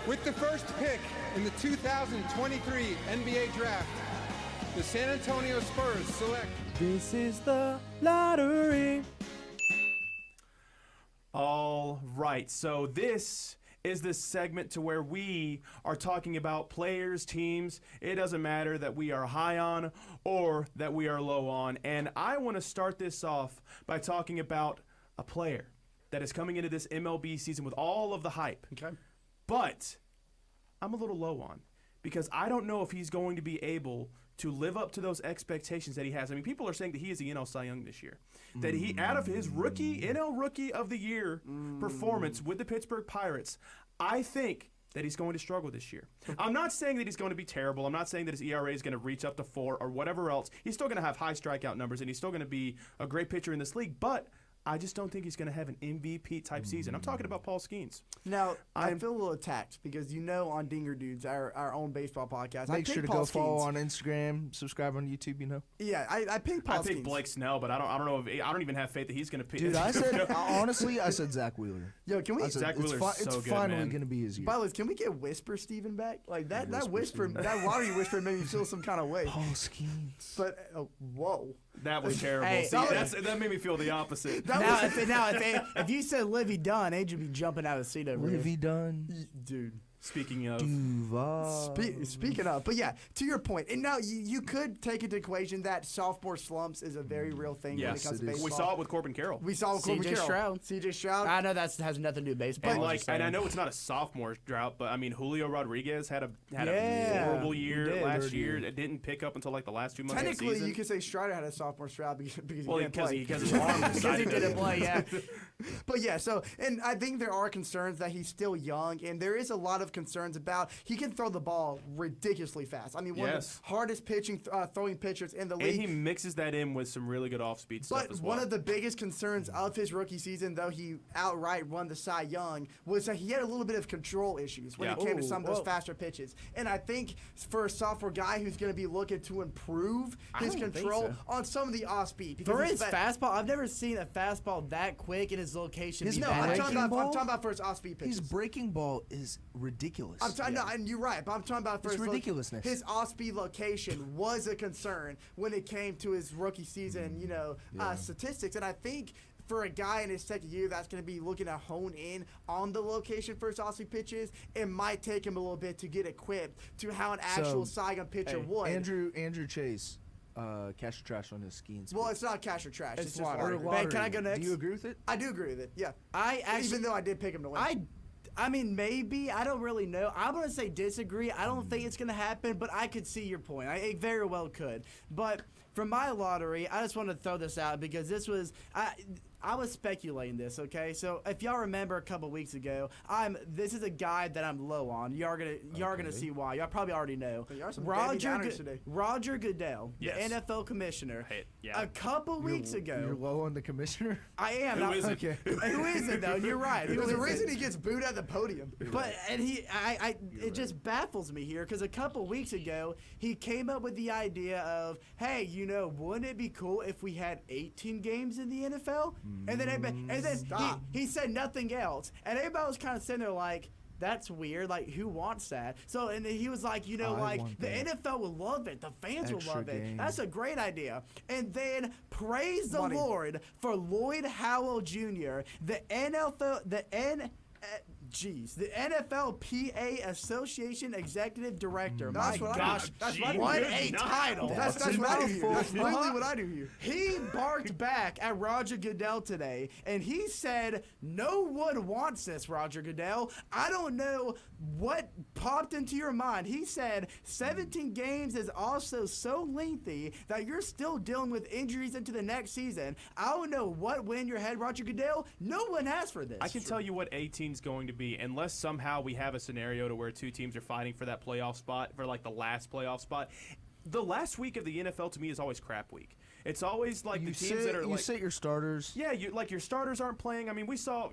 With the first pick in the 2023 NBA Draft, the San Antonio Spurs select. This is the lottery. All right, so this is the segment to where we are talking about players, teams. It doesn't matter that we are high on or that we are low on. And I want to start this off by talking about a player that is coming into this MLB season with all of the hype. Okay. But I'm a little low on because I don't know if he's going to be able to live up to those expectations that he has. I mean, people are saying that he is the NL Cy Young this year. That he, out of his NL Rookie of the Year performance with the Pittsburgh Pirates, I think that he's going to struggle this year. I'm not saying that he's going to be terrible. I'm not saying that his ERA is going to reach up to 4 or whatever else. He's still going to have high strikeout numbers, and he's still going to be a great pitcher in this league, but I just don't think he's going to have an MVP-type season. I'm talking about Paul Skeens. Now, I feel a little attacked because on Dinger Dudes, our own baseball podcast, I Make sure picked to Paul go follow Skeens. on Instagram, subscribe on YouTube, you know. Yeah, I picked Paul I picked Skeens. Blake Snell, but I don't know if I don't even have faith that he's going to pick. Dude, I said, honestly, I said Zach Wheeler. Yo, can we? I said, Zach Wheeler's it's so good, finally man. going to be his year. By the way, can we get Whisper Steven back? Like that Whisper whisper, that lottery whisper made me feel some kind of way. Paul Skeens. But whoa, That was terrible. Hey, See, that made me feel the opposite. If you said Livy Dunn, Age would be jumping out of the seat over here. Livy Dunn. dude. Speaking of, Duval. Speaking of, but yeah, to your point, and now you could take into equation that sophomore slumps is a very real thing when it yes, comes to baseball. we saw it with Corbin Carroll. We saw it with Corbin CJ Carroll. Stroud. CJ Stroud. I know that has nothing to do with baseball. And I know it's not a sophomore drought, but I mean Julio Rodriguez had a Yeah, horrible he year did. last year. It didn't pick up until like the last 2 months of the Technically, season. you could say Strider had a sophomore Stroud because Well, he didn't play. because his arm Because he decided didn't play, yeah. But yeah, so, and I think there are concerns that he's still young, and there is a lot of concerns about he can throw the ball ridiculously fast. I mean, one of Yes. the hardest throwing pitchers in the And league. he mixes that in with some really good off-speed stuff But as well. one of the biggest concerns of his rookie season, though he outright won the Cy Young, was that he had a little bit of control issues when Yeah. it came to some of those Whoa. faster pitches. And I think for a sophomore guy who's going to be looking to improve I his don't think control so. on some of the off speed. For his fastball, I've never seen a fastball that quick in his location. His be No, that I'm quick. talking, Breaking I'm ball? talking about for his off speed pitches. His breaking ball is ridiculous. I'm talking, no, and you're right, but I'm talking about for It's his ridiculousness. His off-speed location was a concern when it came to his rookie season, statistics, and I think for a guy in his second year that's going to be looking to hone in on the location for his off-speed pitches, it might take him a little bit to get equipped to how an actual Cy Young pitcher would. Andrew Chase, cash or trash on his Skeens. Well, it's not cash or trash. It's, just lottery. lottery. Ben, can I go next? Do you agree with it? I do agree with it. Yeah. I actually, Even though I did pick him to win. I mean, maybe. I don't really know. I'm going to say disagree. I don't think it's going to happen, but I could see your point. It very well could. But for my lottery, I just want to throw this out because this was I was speculating this, okay? So if y'all remember a couple weeks ago, this is a guy that I'm low on. Y'all gonna see why. Y'all probably already know. But y'all are some Debbie Downers today. Roger Goodell, Yes. the NFL commissioner. Yeah. A couple weeks ago, You're low on the commissioner? I am. Who is it? Okay. Who is it though? You're right. Who There's a is reason it? he gets booed at the podium. But it just baffles me here because a couple weeks ago he came up with the idea of, hey, wouldn't it be cool if we had 18 games in the NFL? And then he said nothing else. And everybody was kind of sitting there like, that's weird. Like, who wants that? So, and he was like, the NFL will love it. The fans will love it. That's a great idea. And then praise the Lord for Lloyd Howell Jr., the NFLPA Association Executive Director. That's My what gosh, that's what a title. That's what I do here. That's literally what I do here. He barked back at Roger Goodell today, and he said, no one wants this, Roger Goodell. I don't know what popped into your mind. He said 17 games is also so lengthy that you're still dealing with injuries into the next season. I don't know what went in your head, Roger Goodell. No one asked for this. I can tell you what 18 is going to be, unless somehow we have a scenario to where two teams are fighting for that playoff spot, for like the last playoff spot. The last week of the NFL to me is always crap week. It's always like the teams that are you sit your starters. Yeah, your starters aren't playing. I mean, we saw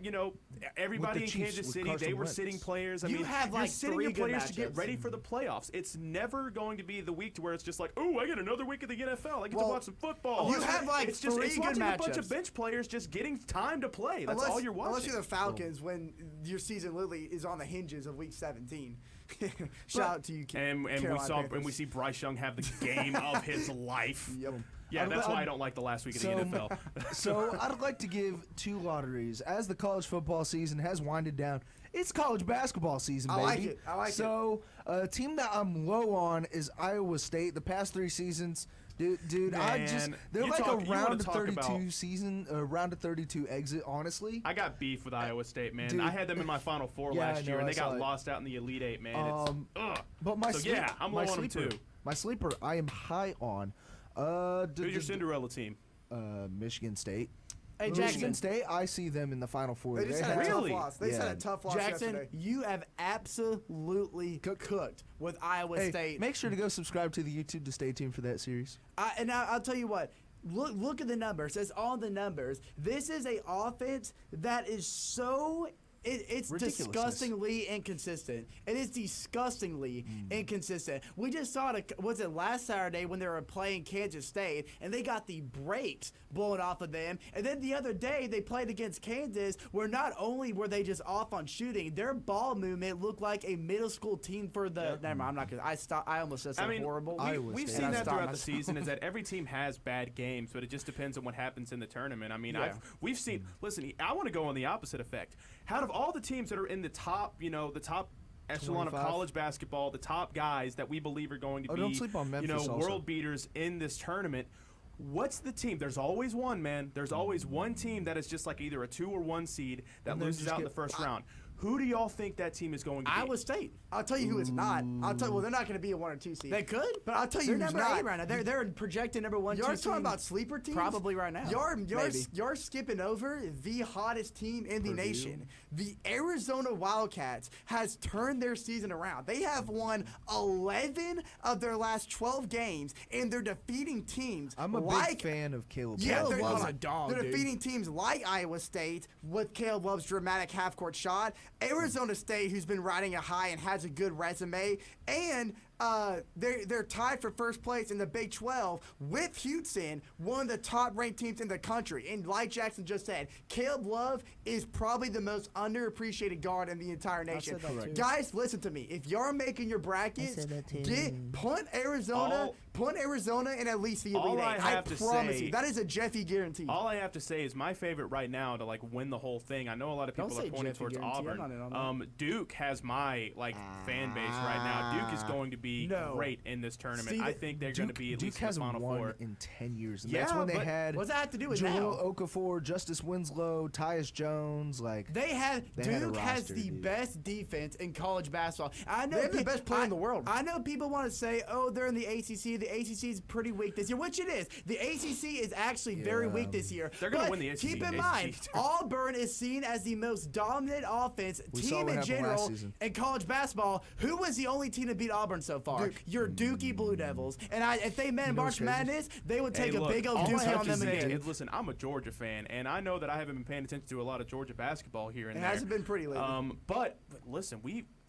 everybody in Kansas City, they were sitting players. You have like sitting your players to get ready for the playoffs. It's never going to be the week to where it's just like, oh, I get another week of the NFL. I get to watch some football. You have like it's just three it's good watching matchups. a bunch of bench players just getting time to play. That's all you're watching. Unless you're the Falcons, when your season literally is on the hinges of Week 17. Shout out to you, and we see Bryce Young have the game of his life. Yep. Yeah, that's why I don't like the last week of the NFL. So I'd like to give two lotteries. As the college football season has winded down, it's college basketball season, baby. I like it. So a team that I'm low on is Iowa State. The past 3 seasons, dude, Man, they're like a round of 32 season, round of 32 exit. Honestly, I got beef with Iowa State, man. Dude. I had them in my Final Four last year, and they got lost out in the Elite Eight, man. But I'm low on them too. My sleeper, I am high on. Who's your Cinderella team? Michigan State. Hey, Jackson. Michigan State, I see them in the Final Four. They just had a tough loss. They just had a tough loss Jackson, yesterday. you have absolutely cooked with Iowa State. Make sure to go subscribe to the YouTube to stay tuned for that series. And I'll tell you what. Look at the numbers. It's all the numbers. This is a offense that is so... It's disgustingly inconsistent. It is disgustingly inconsistent. We just saw it, was it last Saturday when they were playing Kansas State, and they got the brakes blown off of them. And then the other day, they played against Kansas, where not only were they just off on shooting, their ball movement looked like a middle school team for the... Never mind, I'm not going to... I almost said something horrible. We've seen that throughout the season, is that every team has bad games, but it just depends on what happens in the tournament. I mean, we've seen... Listen, I want to go on the opposite effect. Out of all the teams that are in the top, the top echelon 25. of college basketball, the top guys that we believe are going to be, don't sleep on Memphis world beaters in this tournament, what's the team? There's always one, man. There's always one team that is just like either a 2 or 1 seed that loses out in the first round. Who do y'all think that team is going to be? Iowa State. I'll tell you who it's not. Well, they're not going to be a 1 or 2 seed. They could, but I'll tell you who's number not. 8 right now. They're projected number 1, 2 You're talking about sleeper teams? Probably right now. You're skipping over the hottest team in the nation. The Arizona Wildcats has turned their season around. They have won 11 of their last 12 games, and they're defeating teams. I'm a big fan of Caleb. Caleb Love's a dog, They're dude. defeating teams like Iowa State with Caleb Love's dramatic half-court shot, Arizona State, who's been riding a high and has a good resume, and they're tied for first place in the Big 12 with Houston, one of the top-ranked teams in the country. And like Jackson just said, Caleb Love is probably the most underappreciated guard in the entire nation. Guys, listen to me. If you're making your brackets, punt Arizona in at least the Elite Eight. I promise you, that is a Jeffy guarantee. All I have to say is my favorite right now to win the whole thing. I know a lot of people are pointing towards Auburn. Duke has my fan base right now. Duke is going to be great in this tournament. I think they're going to be at least in the Final Four. Duke hasn't won in 10 years. And that's when they had what's that have to do with Jahlil Okafor, Justice Winslow, Tyus Jones. Duke has the best defense in college basketball. I know they have the best player in the world. I know people want to say, oh, they're in the ACC. The ACC is pretty weak this year, which it is. The ACC is actually very weak this year. They're going to win the ACC. Keep in mind, Auburn is seen as the most dominant offense team in general in college basketball. Who was the only team to beat Auburn so far? Duke. Your Dookie Blue Devils. And if they met in March Madness, they would take a big old Dookie on them again. Listen, I'm a Georgia fan, and I know that I haven't been paying attention to a lot of Georgia basketball here and there. It hasn't been pretty lately. But listen,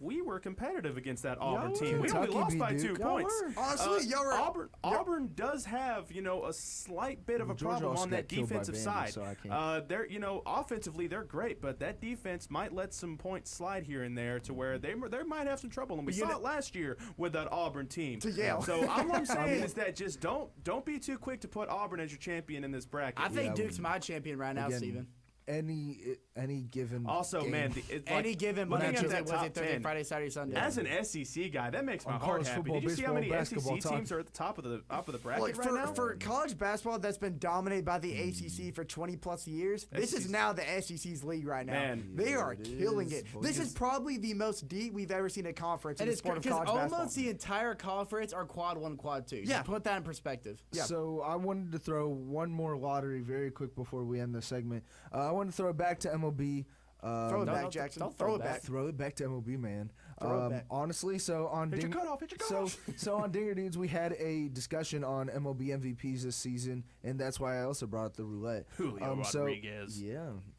we were competitive against that Auburn team. We Kentucky only lost by beat 2 Duke. points. Honestly, y'all were Auburn does have, a slight bit of a Georgia problem also on that got killed by defensive Vandy, side. so I can't. They're, offensively they're great, but that defense might let some points slide here and there to where they might have some trouble. And we saw it last year with that Auburn team. To Yale. So all I'm saying is that just don't be too quick to put Auburn as your champion in this bracket. I think Duke's my champion right now, Steven. Any given also game. man any given looking at that was top it Thursday, 10, Friday, Saturday, Sunday. as an SEC guy, that makes my On heart college happy. football, Did you see how many baseball, SEC teams are at the top of the bracket Like right now? for college basketball that's been dominated by the ACC for 20 plus years, this is now the SEC's league right now. Man, they are killing it. This is probably the most deep we've ever seen a conference in the sport of college basketball. Almost the entire conference are quad 1, quad 2. Yeah. Just put that in perspective. Yeah. So I wanted to throw one more lottery very quick before we end the segment. I wanted to throw it back to MLB. Throw it back, Jackson. Don't throw it back. Throw it back to MLB, man. Throw it back. Honestly, so on Hit your cutoff. so on Dinger Dudes, we had a discussion on MLB MVPs this season, and that's why I also brought up the roulette. Julio Rodriguez.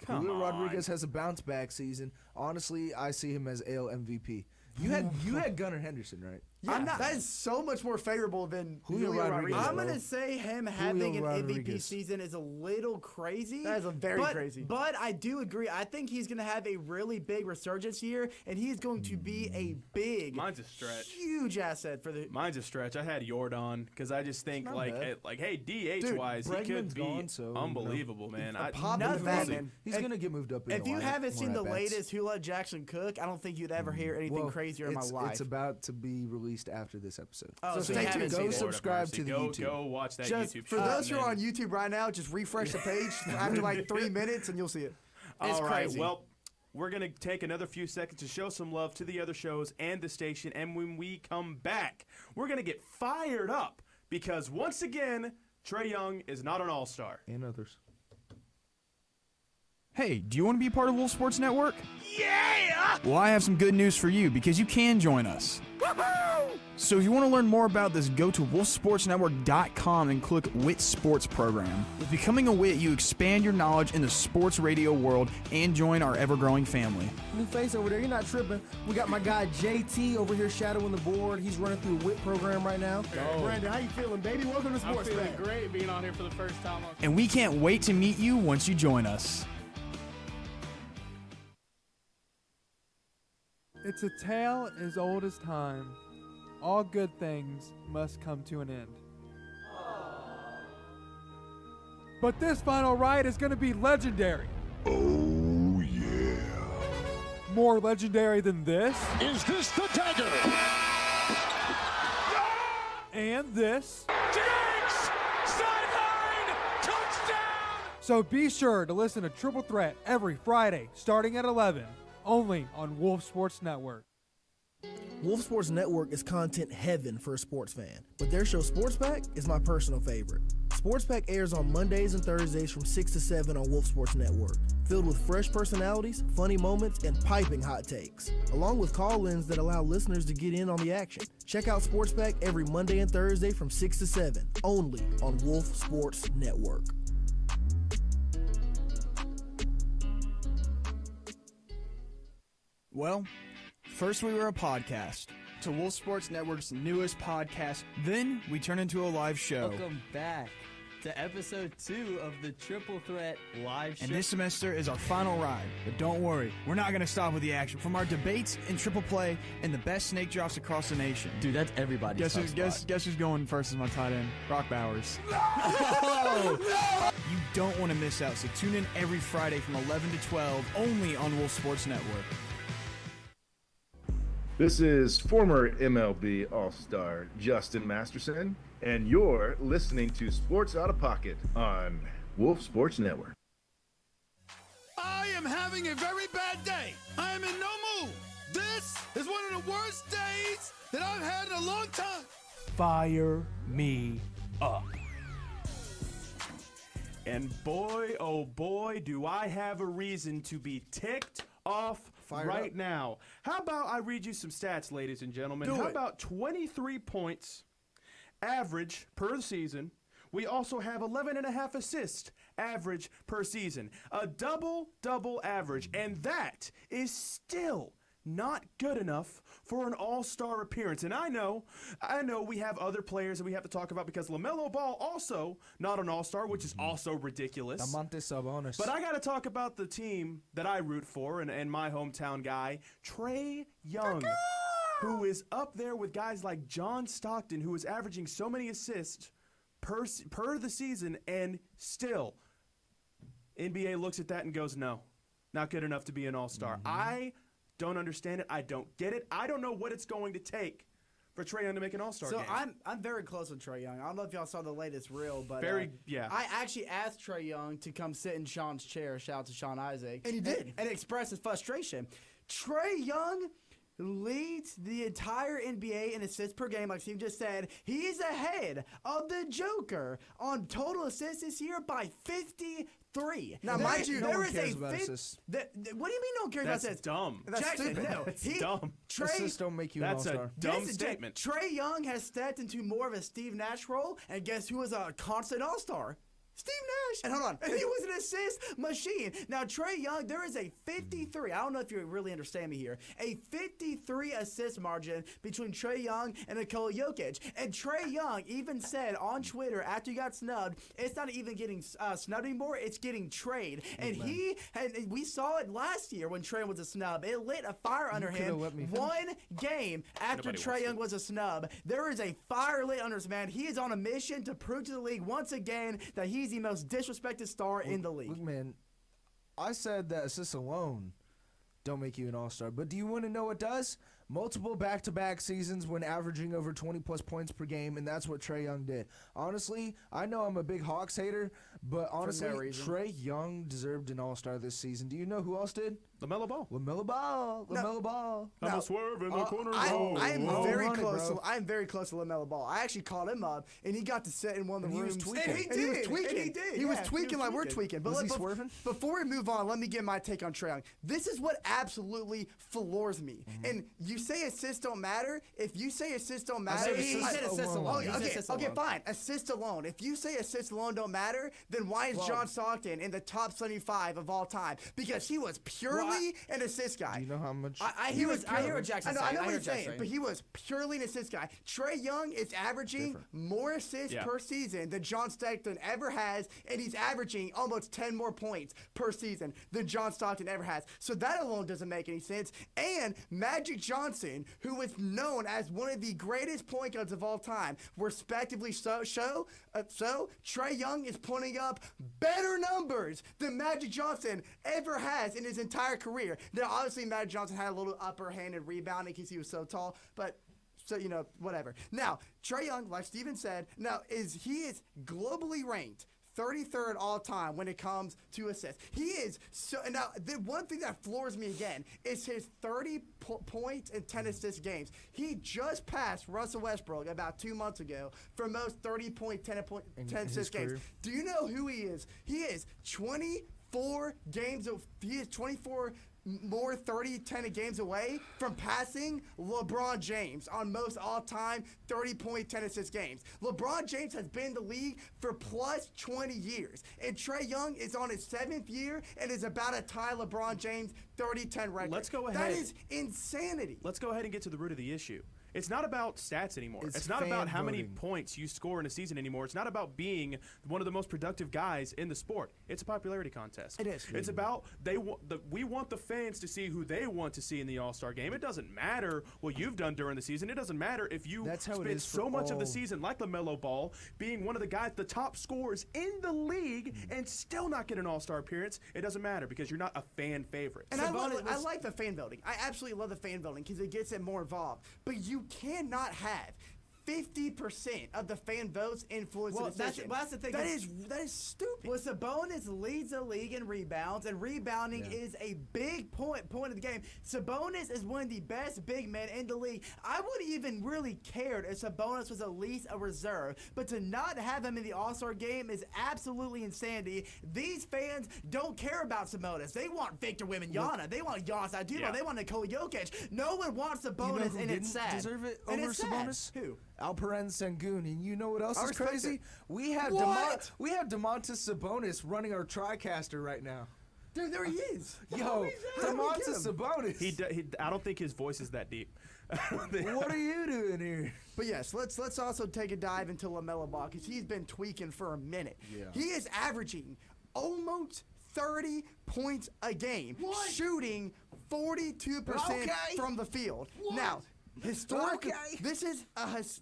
Julio Rodriguez has a bounce back season. Honestly, I see him as AL MVP. You had Gunnar Henderson, right? Yeah, that is so much more favorable than Julio Julio Rodriguez. Rodriguez. I'm going to say him having an MVP Rodriguez. season is a little crazy. That is very crazy. But I do agree. I think he's going to have a really big resurgence here, and he's going to be a big, Mine's a stretch. huge asset for the. Mine's a stretch. I had Jordan because I just think hey, DH wise, he could Bregman's be gone, so, unbelievable, man. He's gonna get moved up. If you haven't seen the latest Who Let Jackson Cook, I don't think you'd ever hear anything crazier in my life. It's about to be released after this episode. Oh, so so stay you tuned. haven't Go seen it. subscribe to the YouTube. Go watch that Just YouTube. for those who are on YouTube right now, just refresh the page after like 3 minutes and you'll see it. It's All right, crazy. well, we're going to take another few seconds to show some love to the other shows and the station. And when we come back, we're going to get fired up because once again, Trae Young is not an all-star. And others. Hey, do you want to be part of Wolf Sports Network? Yeah! Well, I have some good news for you because you can join us. So if you want to learn more about this, go to wolfsportsnetwork.com and click WIT Sports Program. With becoming a WIT, you expand your knowledge in the sports radio world and join our ever-growing family. New face over there, you're not tripping. We got my guy JT over here shadowing the board. He's running through a WIT program right now. Brandon, how you feeling, baby? Welcome to Sports I'm feeling Back. great being on here for the first time. And we can't wait to meet you once you join us. It's a tale as old as time. All good things must come to an end. But this final ride is going to be legendary. Oh, yeah. More legendary than this. Is this the dagger? And this. Diggs! Sideline! Touchdown! So be sure to listen to Triple Threat every Friday starting at 11, only on Wolf Sports Network. Wolf Sports Network is content heaven for a sports fan, but their show Sports Pack is my personal favorite. Sports Pack airs on Mondays and Thursdays from 6 to 7 on Wolf Sports Network, filled with fresh personalities, funny moments, and piping hot takes, along with call-ins that allow listeners to get in on the action. Check out Sports Pack every Monday and Thursday from 6 to 7, only on Wolf Sports Network. Well, first we were a podcast, to Wolf Sports Network's newest podcast. Then we turned into a live show. Welcome back to episode 2 of the Triple Threat live show. And this semester is our final ride. But don't worry, we're not going to stop with the action. From our debates in triple play and the best snake drops across the nation. Dude, that's everybody's Guess who's going first as my tight end? Brock Bowers. You don't want to miss out, so tune in every Friday from 11 to 12, only on Wolf Sports Network. This is former MLB All-Star Justin Masterson, and you're listening to Sports Out of Pocket on Wolf Sports Network. I am having a very bad day. I am in no mood. This is one of the worst days that I've had in a long time. Fire me up. And boy, oh boy, do I have a reason to be ticked off right now. How about I read you some stats, ladies and gentlemen? How about 23 points average per season? We also have 11.5 assists average per season. A double-double average, and that is still not good enough for an all-star appearance. And I know we have other players that we have to talk about because LaMelo Ball also not an all-star, which is also ridiculous. Sabonis. But I got to talk about the team that I root for and my hometown guy, Trae Young, who is up there with guys like John Stockton, who is averaging so many assists per the season, and still NBA looks at that and goes, no, not good enough to be an all-star. I don't understand it. I don't get it. I don't know what it's going to take for Trae Young to make an all-star game. So I'm very close with Trae Young. I don't know if y'all saw the latest reel, but yeah. I actually asked Trae Young to come sit in Sean's chair. Shout out to Sean Isaac. And he did. And express his frustration. Trae Young leads the entire NBA in assists per game, like Steve just said. He's ahead of the Joker on total assists this year by 53. Now, mind you, there is a what do you mean no one cares about assists? That's dumb. Jackson, no. That's dumb. Assists don't make you an all-star. That's a dumb statement. Trae Young has stepped into more of a Steve Nash role, and guess who is a constant all-star? Steve Nash. And hold on. He was an assist machine. Now, Trae Young, there is a 53. I don't know if you really understand me here. A 53 assist margin between Trae Young and Nikola Jokic. And Trae Young even said on Twitter after he got snubbed, it's not even getting snubbed anymore. It's getting trade. And we saw it last year when Trae was a snub. It lit a fire under him. One game after Trae Young was a snub, there is a fire lit under this man. He is on a mission to prove to the league once again that he's the most disrespected star in the league. Look, man, I said that assists alone don't make you an all-star. But do you want to know what does? Multiple back-to-back seasons when averaging over 20-plus points per game, and that's what Trae Young did. Honestly, I know I'm a big Hawks hater, but honestly, Trae Young deserved an all-star this season. Do you know who else did? LaMelo Ball. LaMelo Ball. I'm a swerve in the corner. I am very close to LaMelo Ball. I actually called him up, and he got to sit in one of the rooms. He was tweaking. He was tweaking like we're tweaking. But was he swerving? Before we move on, let me get my take on Trae Young. This is what absolutely floors me. And you say assists don't matter. If you say assists don't matter, he said assists alone. Okay, fine. Assists alone. If you say assists alone don't matter, then why is John Stockton in the top 75 of all time? Because he was purely an assist guy. Do you know how much? I hear what Jackson saying. I know what he's saying, but he was purely an assist guy. Trae Young is averaging more assists per season than John Stockton ever has, and he's averaging almost 10 more points per season than John Stockton ever has. So that alone doesn't make any sense. And Magic Johnson, who is known as one of the greatest point guards of all time, respectively so Trae Young is putting up better numbers than Magic Johnson ever has in his entire career. Now, obviously, Magic Johnson had a little upper hand in rebounding because he was so tall, but so, whatever. Now, Trae Young, like Steven said, he is globally ranked 33rd all time when it comes to assists. He is so. Now, the one thing that floors me again is his 30 points and 10 assist games. He just passed Russell Westbrook about 2 months ago for most 30-point, 10 assist games. Do you know who he is? He is 24 games. He is 24 more 30-10 games away from passing LeBron James on most all-time 30-point 10 assist games. LeBron James has been in the league for plus 20 years, and Trae Young is on his 7th year and is about to tie LeBron James 30-10 record. Let's go ahead. That is insanity. Let's go ahead and get to the root of the issue. It's not about stats anymore. It's not about how many voting. points you score in a season anymore. It's not about being one of the most productive guys in the sport. It's a popularity contest. It is. It's about we want the fans to see who they want to see in the All-Star game. It doesn't matter what you've done during the season. It doesn't matter if you spent so much of the season, like LaMelo Ball, being one of the guys, the top scorers in the league, and still not get an All-Star appearance. It doesn't matter because you're not a fan favorite. And I like the fan voting. I absolutely love the fan voting because it gets it more involved. But you cannot have 50% of the fan votes influence the decision. That's the thing. That is stupid. Well, Sabonis leads the league in rebounds, and rebounding is a big point of the game. Sabonis is one of the best big men in the league. I wouldn't even really cared if Sabonis was at least a reserve, but to not have him in the All-Star game is absolutely insanity. These fans don't care about Sabonis. They want Victor Wembanyama. They want Giannis Antetokounmpo. They want Nikola Jokic. No one wants Sabonis, and it's sad. Deserve it and over it's sad. Sabonis? Who? Alperen Sengun, and you know what else I is respect crazy? it. We have What? we have DeMontis Sabonis running our TriCaster right now. Dude, there he is. Yo, Domantas Sabonis. I don't think his voice is that deep. What are you doing here? But yes, let's also take a dive into LaMelo Ball because he's been tweaking for a minute. Yeah. He is averaging almost 30 points a game, shooting 42% from the field. What? Now, historically, Okay. this is his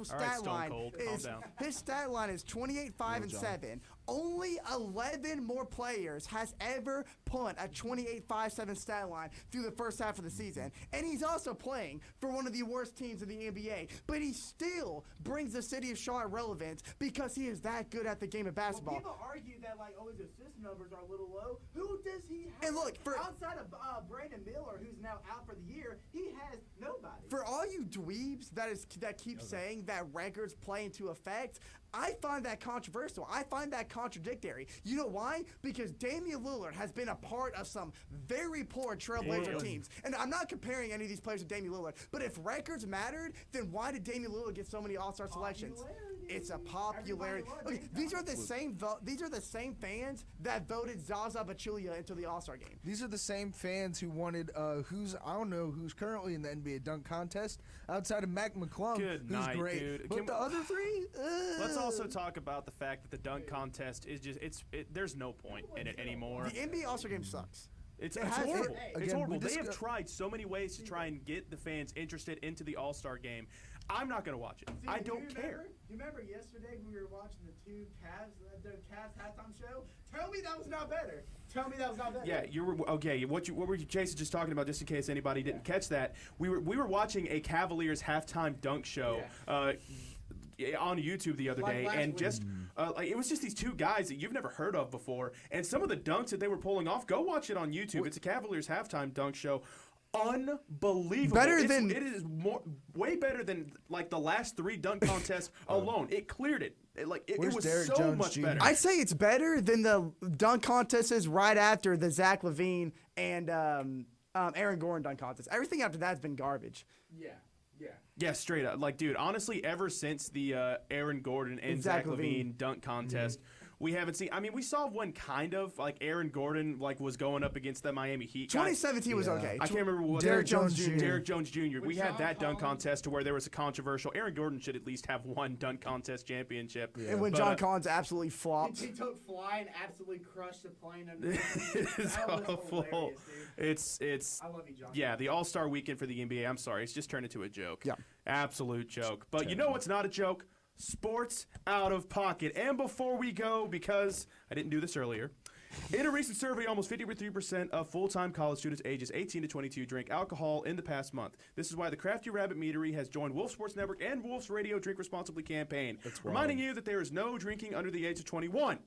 stat Stone line Cold, calm is down. his stat line is 28, 5, and 7. Only 11 more players has ever put a 28, 5, 7 stat line through the first half of the season. And he's also playing for one of the worst teams in the NBA. But he still brings the city of Charlotte relevance because he is that good at the game of basketball. Well, people argue that his assist numbers are a little low. Who does he have? And look, outside of Brandon Miller, who's now out for the year, he has nobody. For all you dweebs that keep saying that records play into effect, I find that controversial. I find that contradictory. You know why? Because Damian Lillard has been a part of some very poor Trailblazer teams. And I'm not comparing any of these players to Damian Lillard, but if records mattered, then why did Damian Lillard get so many All-Star selections? It's a popularity. Okay, these are the same fans that voted Zaza Pachulia into the All-Star game. These are the same fans who wanted who's currently in the NBA dunk contest outside of Mac McClung, Good who's night, great. dude. But the other three, Let's also talk about the fact that the dunk contest is just there's no point in it anymore. The NBA All-Star game sucks. It's has- horrible. Hey, It's again, horrible. we They have discuss- tried so many ways to try and get the fans interested into the All-Star game. I'm not going to watch it. See, I do don't you care. remember- Do you remember yesterday when we were watching the Cavs halftime show? Tell me that was not better. Tell me that was not better. Yeah, you were okay. What were Jason just talking about? Just in case anybody didn't catch that, we were watching a Cavaliers halftime dunk show. On YouTube the other Like day, last and week. just it was just these two guys that you've never heard of before, and some of the dunks that they were pulling off. Go watch it on YouTube. It's a Cavaliers halftime dunk show. Unbelievable! It is way better than like the last 3 dunk contests alone. It cleared it. It was Derrick so Jones much Jr.? better. I'd say it's better than the dunk contests right after the Zach LaVine and Aaron Gordon dunk contest. Everything after that's been garbage. Yeah, straight up. Like, dude, honestly, ever since the Aaron Gordon and Zach LaVine dunk contest, we haven't seen. I mean, we saw one kind of like Aaron Gordon was going up against the Miami Heat. 2017 was okay. I can't remember what Derrick Jones Jr. Derrick Jones Jr. We had that dunk contest to where there was a controversial. Aaron Gordon should at least have one dunk contest championship. And when John Collins absolutely flopped. He took fly and absolutely crushed the plane. It's That was awful. hilarious, dude. It's I love you, John. yeah, the All-Star weekend for the NBA. I'm sorry, it's just turned into a joke. Yeah. Absolute joke. But you know what's not a joke? Sports out of pocket. And before we go, because I didn't do this earlier, in a recent survey, almost 53% of full-time college students ages 18 to 22 drank alcohol in the past month. This is why the Crafty Rabbit Meadery has joined Wolf Sports Network and Wolf's Radio Drink Responsibly campaign, reminding you that there is no drinking under the age of 21.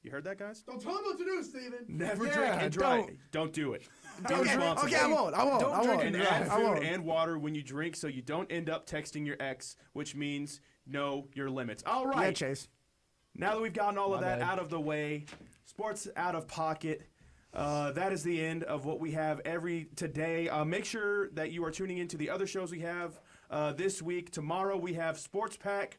You heard that, guys? Don't tell him what to do, Steven. Never drink and drive. Don't do it. Be responsible. Okay, I won't. Don't drink and add I food won't. and water when you drink, so you don't end up texting your ex, which means know your limits. All right. Yeah, Chase. Now that we've gotten all of that out of the way, sports out of pocket. That is the end of what we have today. Make sure that you are tuning into the other shows we have this week. Tomorrow we have Sports Pack.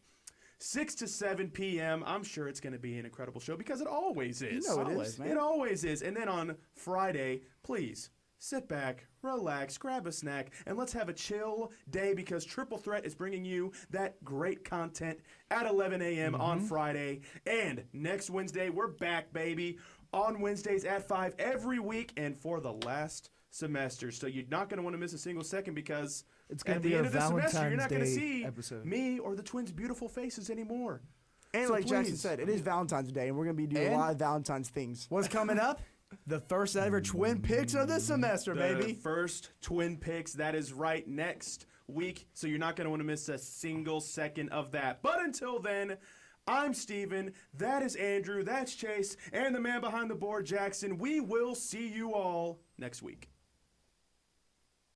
6 to 7 p.m. I'm sure it's going to be an incredible show because it always is. You know it is, man. It always is. And then on Friday, please sit back, relax, grab a snack, and let's have a chill day because Triple Threat is bringing you that great content at 11 a.m. on Friday. And next Wednesday, we're back, baby, on Wednesdays at 5 every week and for the last semester. So you're not going to want to miss a single second because It's gonna at be the end a of the semester, you're Valentine's not going to Day see episode. me or the twins' beautiful faces anymore. And So like Jackson please. said, it is Valentine's Day, and we're going to be doing a lot of Valentine's things. What's coming up? The first ever twin picks of the semester, The baby. first twin picks, that is right next week. So you're not going to want to miss a single second of that. But until then, I'm Steven, that is Andrew, that's Chase, and the man behind the board, Jackson. We will see you all next week.